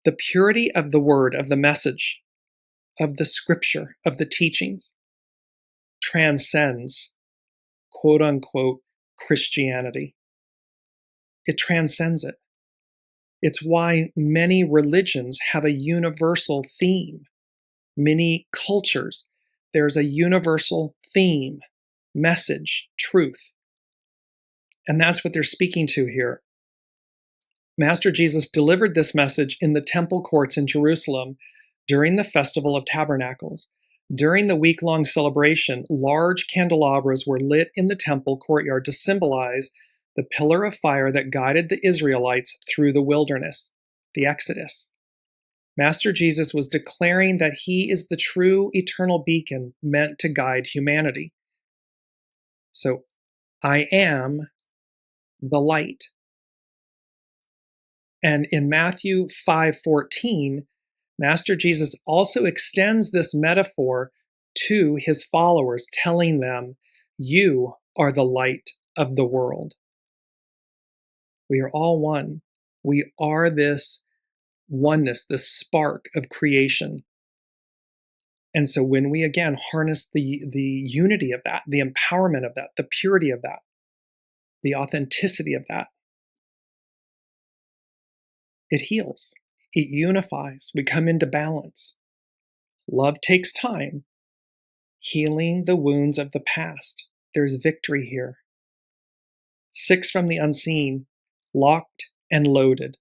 the purity of the word, of the message, of the scripture, of the teachings transcends quote unquote Christianity. It transcends it. It's why many religions have a universal theme. Many cultures, there's a universal theme, message, truth. And that's what they're speaking to here. Master Jesus delivered this message in the temple courts in Jerusalem during the Festival of Tabernacles. During the week-long celebration, large candelabras were lit in the temple courtyard to symbolize the pillar of fire that guided the Israelites through the wilderness, the Exodus. Master Jesus was declaring that he is the true eternal beacon meant to guide humanity. So, I am the light. And in Matthew 5:14, Master Jesus also extends this metaphor to his followers, telling them, you are the light of the world. We are all one. We are this oneness, this spark of creation. And so when we again harness the unity of that, the empowerment of that, the purity of that, the authenticity of that, it heals, it unifies, we come into balance. Love takes time, healing the wounds of the past. There's victory here. 6 from the unseen, locked and loaded.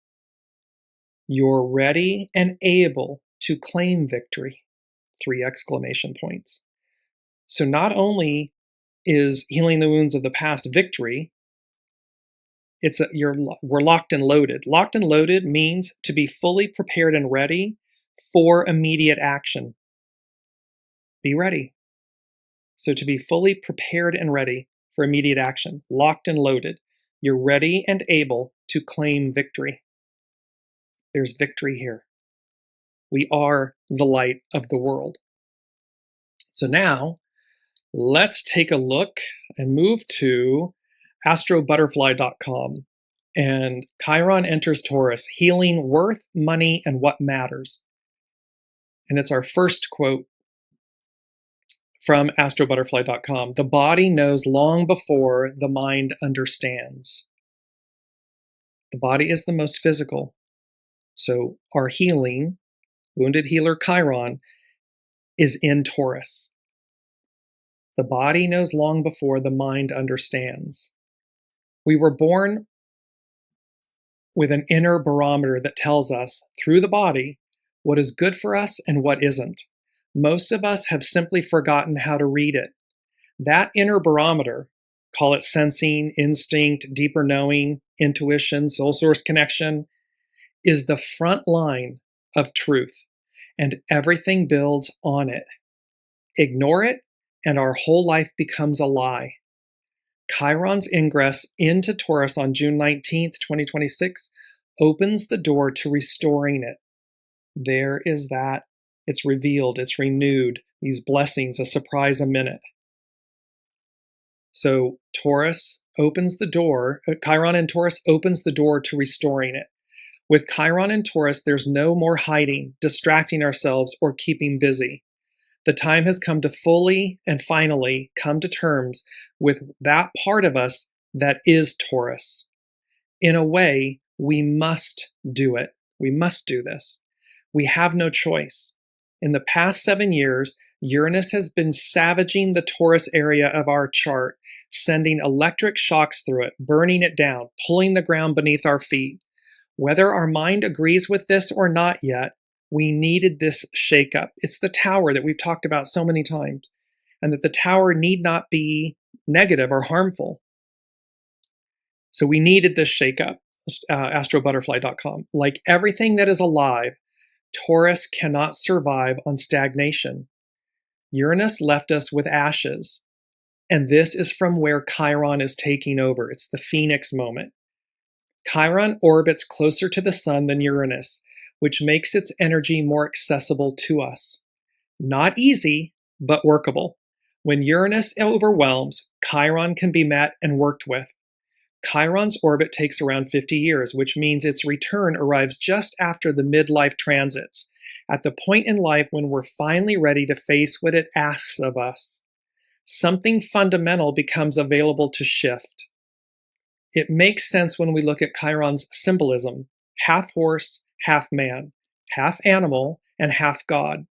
You're ready and able to claim victory. 3 exclamation points. So not only is healing the wounds of the past victory, it's that we're locked and loaded. Locked and loaded means to be fully prepared and ready for immediate action. Be ready. So to be fully prepared and ready for immediate action, locked and loaded. You're ready and able to claim victory. There's victory here. We are the light of the world. So now, let's take a look and move to astrobutterfly.com. And Chiron enters Taurus, healing worth, money, and what matters. And it's our first quote from astrobutterfly.com. The body knows long before the mind understands. The body is the most physical. So our healing, wounded healer Chiron, is in Taurus. The body knows long before the mind understands. We were born with an inner barometer that tells us, through the body, what is good for us and what isn't. Most of us have simply forgotten how to read it. That inner barometer, call it sensing, instinct, deeper knowing, intuition, soul source connection, is the front line of truth, and everything builds on it. Ignore it, and our whole life becomes a lie. Chiron's ingress into Taurus on June 19th, 2026, opens the door to restoring it. There is that. It's revealed, it's renewed, these blessings, a surprise a minute. So Taurus opens the door, Chiron in Taurus opens the door to restoring it. With Chiron in Taurus, there's no more hiding, distracting ourselves, or keeping busy. The time has come to fully and finally come to terms with that part of us that is Taurus. In a way, we must do it. We must do this. We have no choice. In the past 7 years, Uranus has been savaging the Taurus area of our chart, sending electric shocks through it, burning it down, pulling the ground beneath our feet. Whether our mind agrees with this or not yet, we needed this shakeup. It's the tower that we've talked about so many times, and that the tower need not be negative or harmful. So we needed this shakeup, astrobutterfly.com. Like everything that is alive, Taurus cannot survive on stagnation. Uranus left us with ashes, and this is from where Chiron is taking over. It's the Phoenix moment. Chiron orbits closer to the sun than Uranus, which makes its energy more accessible to us. Not easy, but workable. When Uranus overwhelms, Chiron can be met and worked with. Chiron's orbit takes around 50 years, which means its return arrives just after the midlife transits, at the point in life when we're finally ready to face what it asks of us. Something fundamental becomes available to shift. It makes sense when we look at Chiron's symbolism: half horse, half man, half animal, and half God.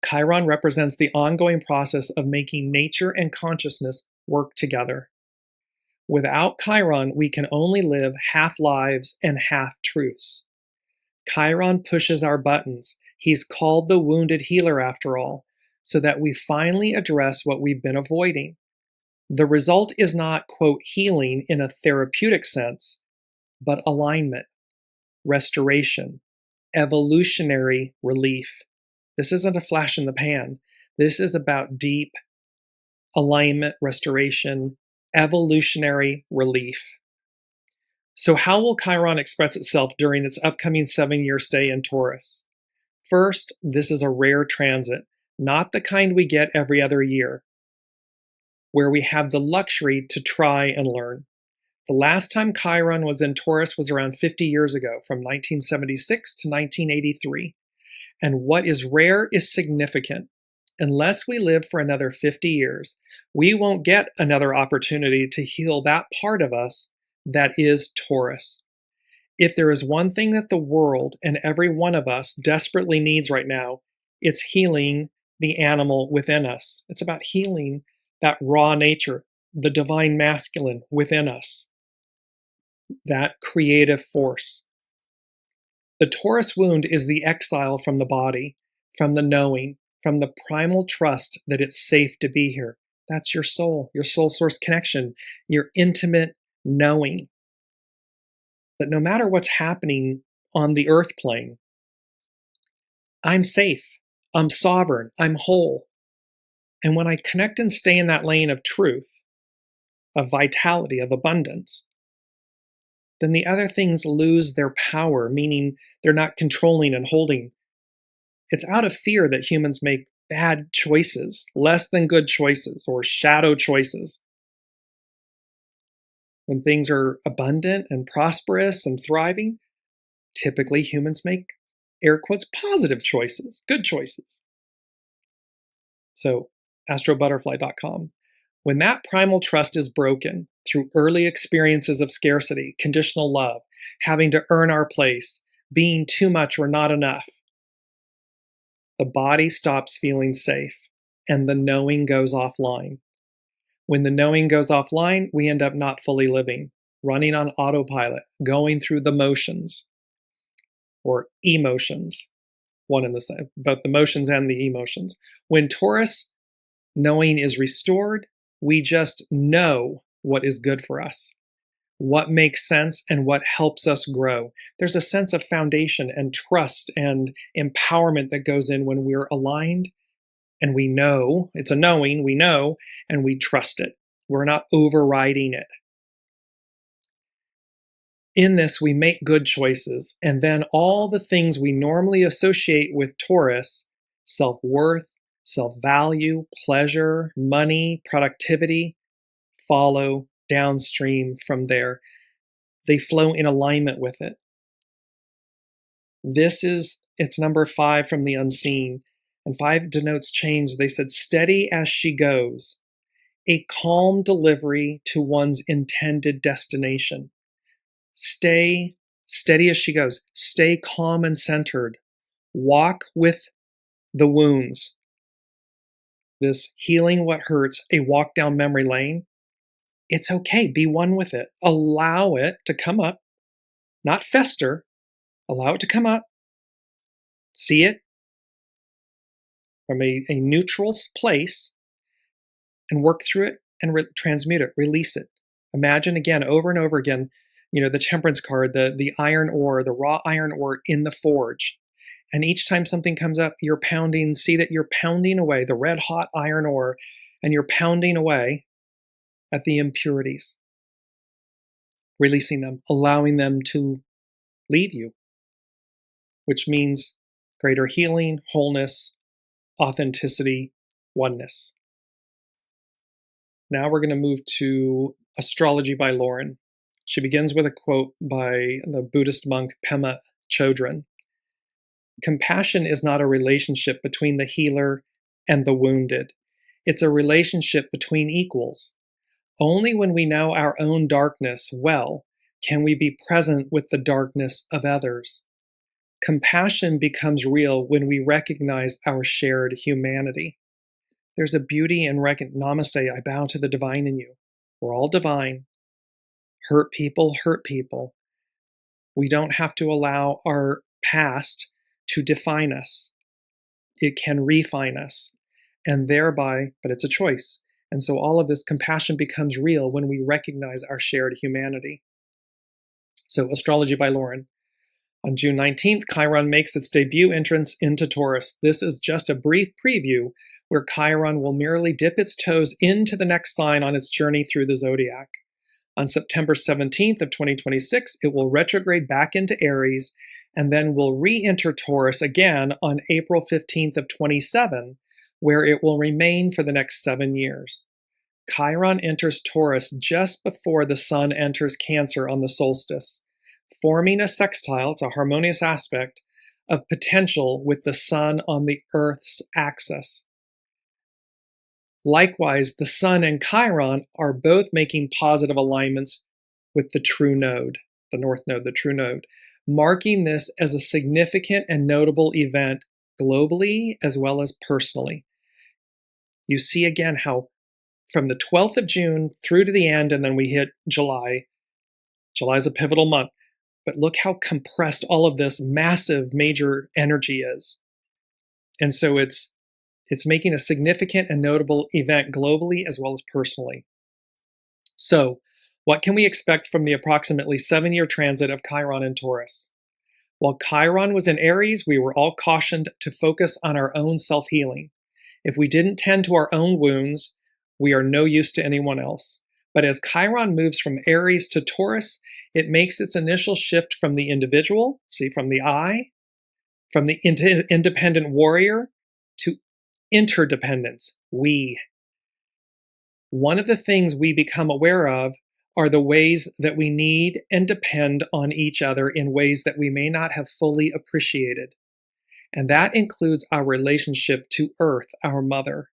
Chiron represents the ongoing process of making nature and consciousness work together. Without Chiron, we can only live half lives and half truths. Chiron pushes our buttons. He's called the wounded healer after all, so that we finally address what we've been avoiding. The result is not, quote, healing in a therapeutic sense, but alignment, restoration, evolutionary relief. This isn't a flash in the pan. This is about deep alignment, restoration, evolutionary relief. So how will Chiron express itself during its upcoming 7-year stay in Taurus? First, this is a rare transit, not the kind we get every other year, where we have the luxury to try and learn. The last time Chiron was in Taurus was around 50 years ago, from 1976 to 1983. And what is rare is significant. Unless we live for another 50 years, we won't get another opportunity to heal that part of us that is Taurus. If there is one thing that the world and every one of us desperately needs right now, it's healing the animal within us. It's about healing that raw nature, the divine masculine within us, that creative force. The Taurus wound is the exile from the body, from the knowing, from the primal trust that it's safe to be here. That's your soul source connection, your intimate knowing that no matter what's happening on the earth plane, I'm safe, I'm sovereign, I'm whole. And when I connect and stay in that lane of truth, of vitality, of abundance, then the other things lose their power, meaning they're not controlling and holding. It's out of fear that humans make bad choices, less than good choices, or shadow choices. When things are abundant and prosperous and thriving, typically humans make, air quotes, positive choices, good choices. So, astrobutterfly.com. When that primal trust is broken through early experiences of scarcity, conditional love, having to earn our place, being too much or not enough, the body stops feeling safe. and the knowing goes offline. When the knowing goes offline, we end up not fully living, running on autopilot, going through the motions or emotions, one and the same, both the motions and the emotions. When Taurus knowing is restored, we just know what is good for us, what makes sense, and what helps us grow. There's a sense of foundation and trust and empowerment that goes in when we're aligned and we know, it's a knowing, we know, and we trust it. We're not overriding it. In this, we make good choices, and then all the things we normally associate with Taurus, self-worth, self-value, pleasure, money, productivity, follow downstream from there. They flow in alignment with it. It's number 5 from the unseen. And 5 denotes change. They said, steady as she goes, a calm delivery to one's intended destination. Stay steady as she goes. Stay calm and centered. Walk with the wounds. This healing what hurts, a walk down memory lane. It's okay. Be one with it. Allow it to come up, not fester. Allow it to come up. See it from a neutral place and work through it and transmute it, release it. Imagine again, over and over again, the temperance card, the iron ore, the raw iron ore in the forge. And each time something comes up, you're pounding, see that you're pounding away the red hot iron ore, and you're pounding away at the impurities, releasing them, allowing them to leave you, which means greater healing, wholeness, authenticity, oneness. Now we're going to move to Astrology by Lauren. She begins with a quote by the Buddhist monk Pema Chodron. Compassion is not a relationship between the healer and the wounded. It's a relationship between equals. Only when we know our own darkness well can we be present with the darkness of others. Compassion becomes real when we recognize our shared humanity. There's a beauty in Namaste, I bow to the divine in you. We're all divine. Hurt people hurt people. We don't have to allow our past to define us. It can refine us, and thereby, but it's a choice. And so all of this compassion becomes real when we recognize our shared humanity. So Astrology by Lauren. On June 19th, Chiron makes its debut entrance into Taurus. This is just a brief preview where Chiron will merely dip its toes into the next sign on its journey through the zodiac. On September 17th of 2026, it will retrograde back into Aries and then will re-enter Taurus again on April 15th of 27, where it will remain for the next 7 years. Chiron enters Taurus just before the sun enters Cancer on the solstice, forming a sextile, it's a harmonious aspect, of potential with the sun on the Earth's axis. Likewise, the sun and Chiron are both making positive alignments with the true node, the north node, the true node, marking this as a significant and notable event globally as well as personally. You see again how from the 12th of June through to the end, and then we hit July. July is a pivotal month. But look how compressed all of this massive major energy is. And so it's making a significant and notable event globally as well as personally. So what can we expect from the approximately 7-year transit of Chiron in Taurus? While Chiron was in Aries, we were all cautioned to focus on our own self-healing. If we didn't tend to our own wounds, we are no use to anyone else. But as Chiron moves from Aries to Taurus, it makes its initial shift from the individual, from the I, from the independent warrior to interdependence, we. One of the things we become aware of are the ways that we need and depend on each other in ways that we may not have fully appreciated. And that includes our relationship to Earth, our mother.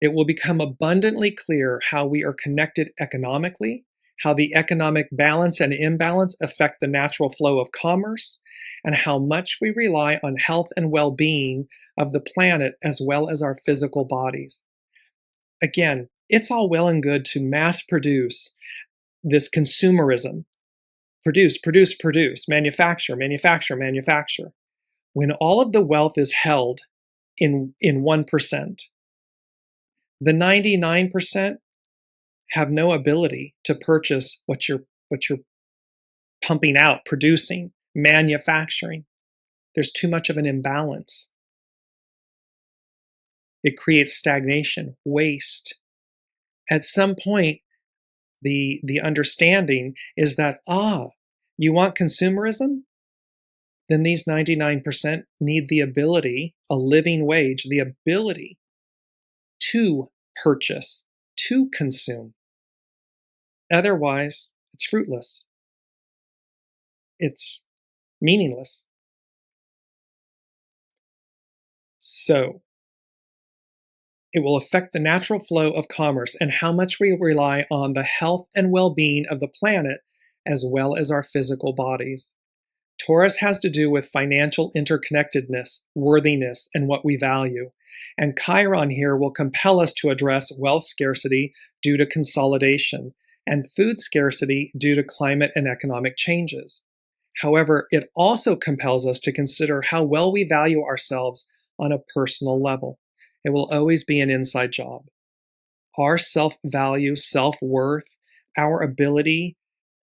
It will become abundantly clear how we are connected economically, how the economic balance and imbalance affect the natural flow of commerce, and how much we rely on health and well-being of the planet as well as our physical bodies. Again, it's all well and good to mass produce this consumerism. Produce, manufacture. When all of the wealth is held in 1%, the 99% have no ability to purchase what you're pumping out, producing, manufacturing. There's too much of an imbalance. It creates stagnation, waste. At some point, the understanding is that, you want consumerism? Then these 99% need the ability, a living wage, the ability to purchase, to consume. Otherwise, it's fruitless. It's meaningless. So, it will affect the natural flow of commerce and how much we rely on the health and well-being of the planet as well as our physical bodies. Taurus has to do with financial interconnectedness, worthiness, and what we value. And Chiron here will compel us to address wealth scarcity due to consolidation and food scarcity due to climate and economic changes. However, it also compels us to consider how well we value ourselves on a personal level. It will always be an inside job. Our self-value, self-worth, our ability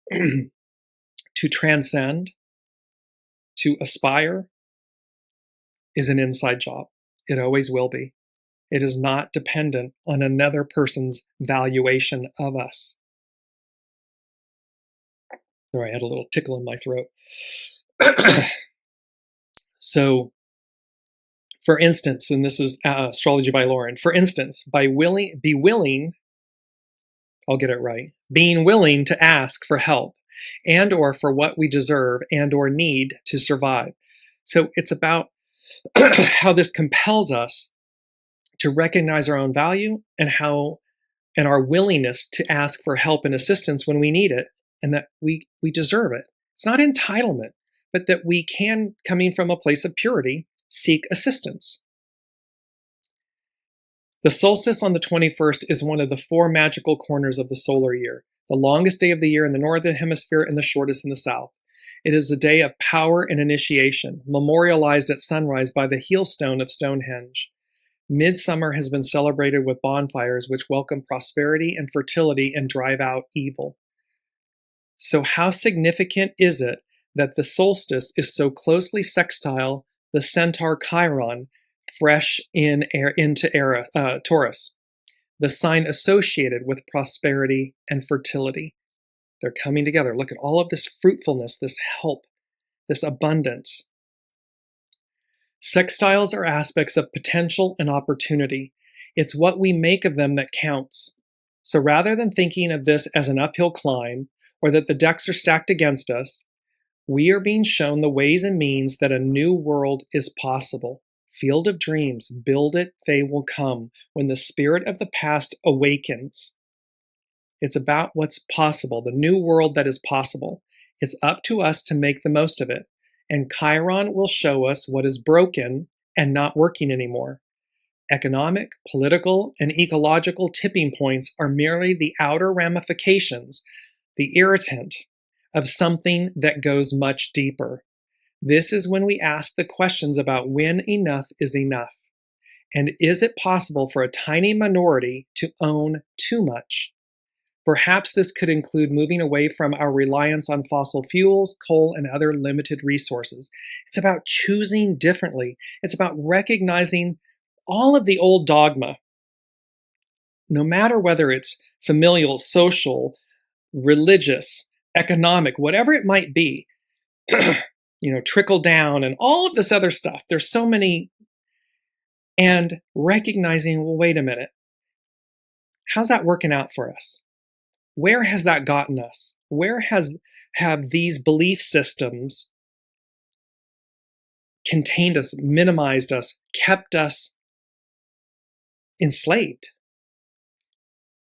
to transcend, to aspire, is an inside job. It always will be. It is not dependent on another person's valuation of us. Sorry, I had a little tickle in my throat. So, for instance, and this is Astrology by Lauren, for instance, being willing to ask for help and or for what we deserve and or need to survive. So it's about how this compels us to recognize our own value and our willingness to ask for help and assistance when we need it, and that we deserve it. It's not entitlement, but that we can, coming from a place of purity, seek assistance. The solstice on the 21st is one of the 4 magical corners of the solar year, the longest day of the year in the northern hemisphere and the shortest in the south. It is a day of power and initiation, memorialized at sunrise by the heel stone of Stonehenge. Midsummer has been celebrated with bonfires which welcome prosperity and fertility and drive out evil. So how significant is it that the solstice is so closely sextile the centaur Chiron, fresh into Taurus, the sign associated with prosperity and fertility? They're coming together. Look at all of this fruitfulness, this help, this abundance. Sextiles are aspects of potential and opportunity. It's what we make of them that counts. So rather than thinking of this as an uphill climb, or that the decks are stacked against us, we are being shown the ways and means that a new world is possible. Field of dreams, build it, they will come, when the spirit of the past awakens. It's about what's possible, the new world that is possible. It's up to us to make the most of it. And Chiron will show us what is broken and not working anymore. Economic, political, and ecological tipping points are merely the outer ramifications, the irritant, of something that goes much deeper. This is when we ask the questions about when enough is enough. And is it possible for a tiny minority to own too much? Perhaps this could include moving away from our reliance on fossil fuels, coal, and other limited resources. It's about choosing differently. It's about recognizing all of the old dogma, no matter whether it's familial, social, religious, economic, whatever it might be, trickle down and all of this other stuff. There's so many. And recognizing, well, wait a minute. How's that working out for us? Where has that gotten us? Where have these belief systems contained us, minimized us, kept us enslaved?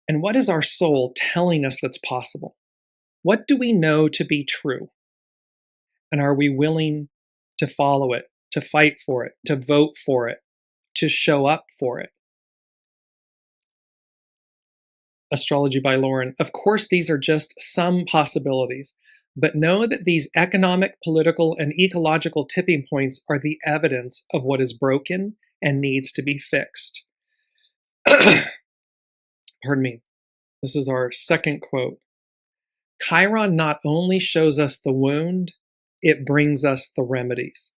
And what is our soul telling us that's possible? What do we know to be true? And are we willing to follow it, to fight for it, to vote for it, to show up for it? Astrology by Lauren. Of course, these are just some possibilities, but know that these economic, political, and ecological tipping points are the evidence of what is broken and needs to be fixed. Pardon me. This is our second quote. Chiron not only shows us the wound, it brings us the remedies.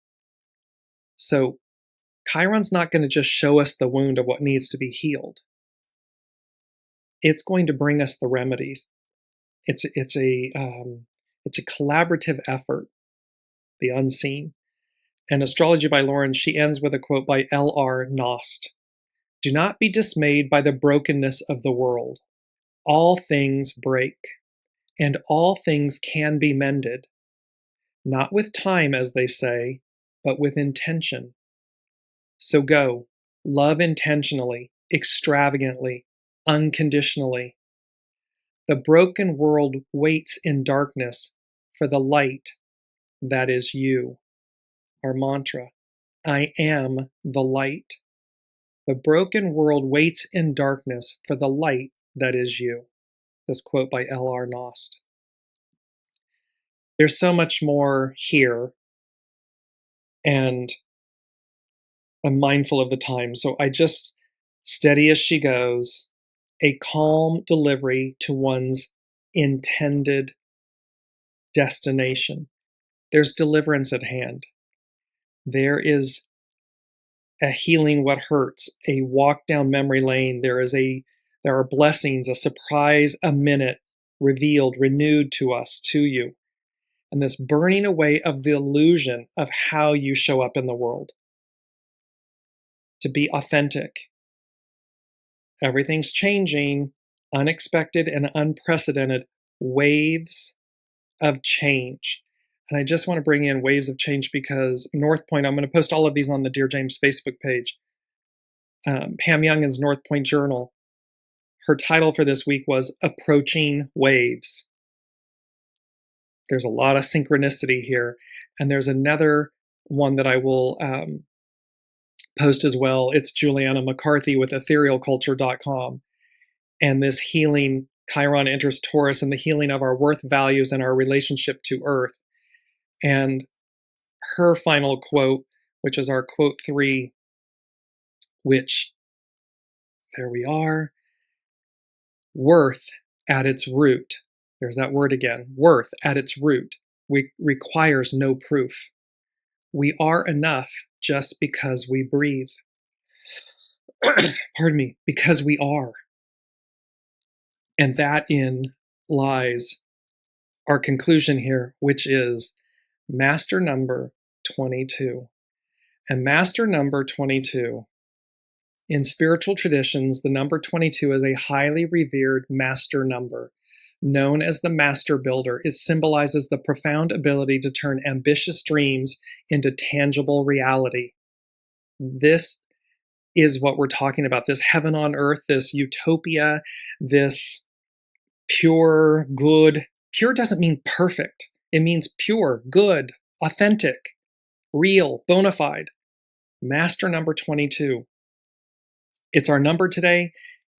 So Chiron's not going to just show us the wound of what needs to be healed. It's going to bring us the remedies. It's a collaborative effort, the unseen. And Astrology by Lauren, she ends with a quote by L.R. Nost. Do not be dismayed by the brokenness of the world. All things break, and all things can be mended. Not with time, as they say, but with intention. So go, love intentionally, extravagantly, unconditionally. The broken world waits in darkness for the light that is you. Our mantra, I am the light. The broken world waits in darkness for the light that is you. This quote by L.R. Nost. There's so much more here, and I'm mindful of the time, so I just, steady as she goes, a calm delivery to one's intended destination. There's deliverance at hand. There is a healing what hurts, a walk down memory lane. There are blessings, a surprise, a minute revealed, renewed to us, to you. And this burning away of the illusion of how you show up in the world. To be authentic. Everything's changing, unexpected and unprecedented waves of change. And I just want to bring in waves of change because North Point, I'm going to post all of these on the Dearjames Facebook page. Pam Youngin's North Point Journal, her title for this week was Approaching Waves. There's a lot of synchronicity here. And there's another one that I will post as well. It's Juliana McCarthy with etherealculture.com. And this healing, Chiron enters Taurus, and the healing of our worth, values, and our relationship to Earth. And her final quote, which is our quote 3, which, there we are, worth at its root. There's that word again. Worth at its root requires no proof. We are enough just because we breathe. Pardon me, because we are. And that in lies our conclusion here, which is master number 22. And master number 22, in spiritual traditions, the number 22 is a highly revered master number. Known as the master builder, it symbolizes the profound ability to turn ambitious dreams into tangible reality. This is what we're talking about, this heaven on earth, this utopia, this pure, good. Pure doesn't mean perfect. It means pure, good, authentic, real, bona fide. Master number 22. It's our number today.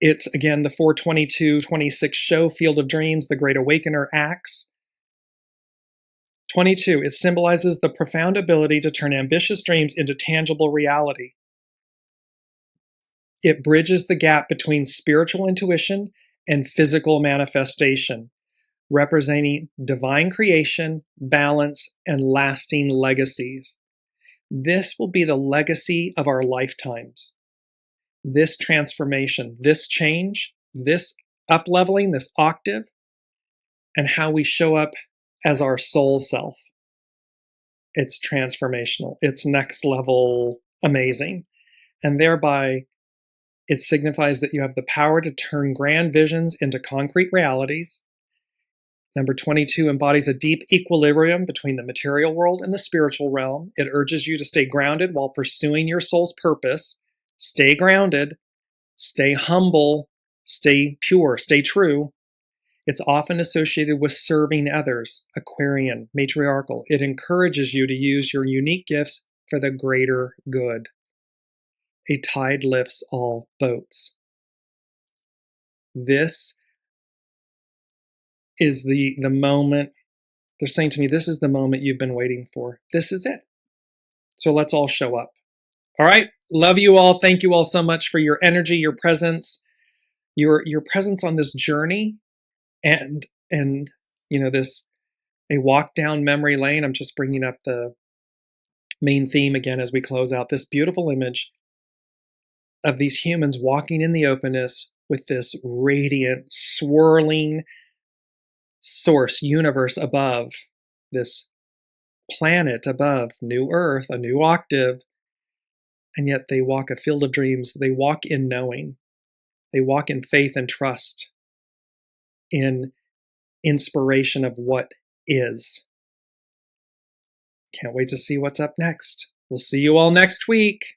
It's, again, the 422-26 show, Field of Dreams, the Great Awakener acts. 22, it symbolizes the profound ability to turn ambitious dreams into tangible reality. It bridges the gap between spiritual intuition and physical manifestation, representing divine creation, balance, and lasting legacies. This will be the legacy of our lifetimes. This transformation, this change, this up-leveling, this octave, and how we show up as our soul self. It's transformational. It's next level amazing. And thereby, it signifies that you have the power to turn grand visions into concrete realities. Number 22 embodies a deep equilibrium between the material world and the spiritual realm. It urges you to stay grounded while pursuing your soul's purpose. Stay grounded, stay humble, stay pure, stay true. It's often associated with serving others, Aquarian, matriarchal. It encourages you to use your unique gifts for the greater good. A tide lifts all boats. This is the moment. They're saying to me, this is the moment you've been waiting for. This is it. So let's all show up. All right. Love you all. Thank you all so much for your energy, your presence, your presence on this journey, and this a walk down memory lane. I'm just bringing up the main theme again as we close out this beautiful image of these humans walking in the openness with this radiant, swirling source, universe above, this planet above, new Earth, a new octave, and yet they walk a field of dreams. They walk in knowing. They walk in faith and trust, in inspiration of what is. Can't wait to see what's up next. We'll see you all next week.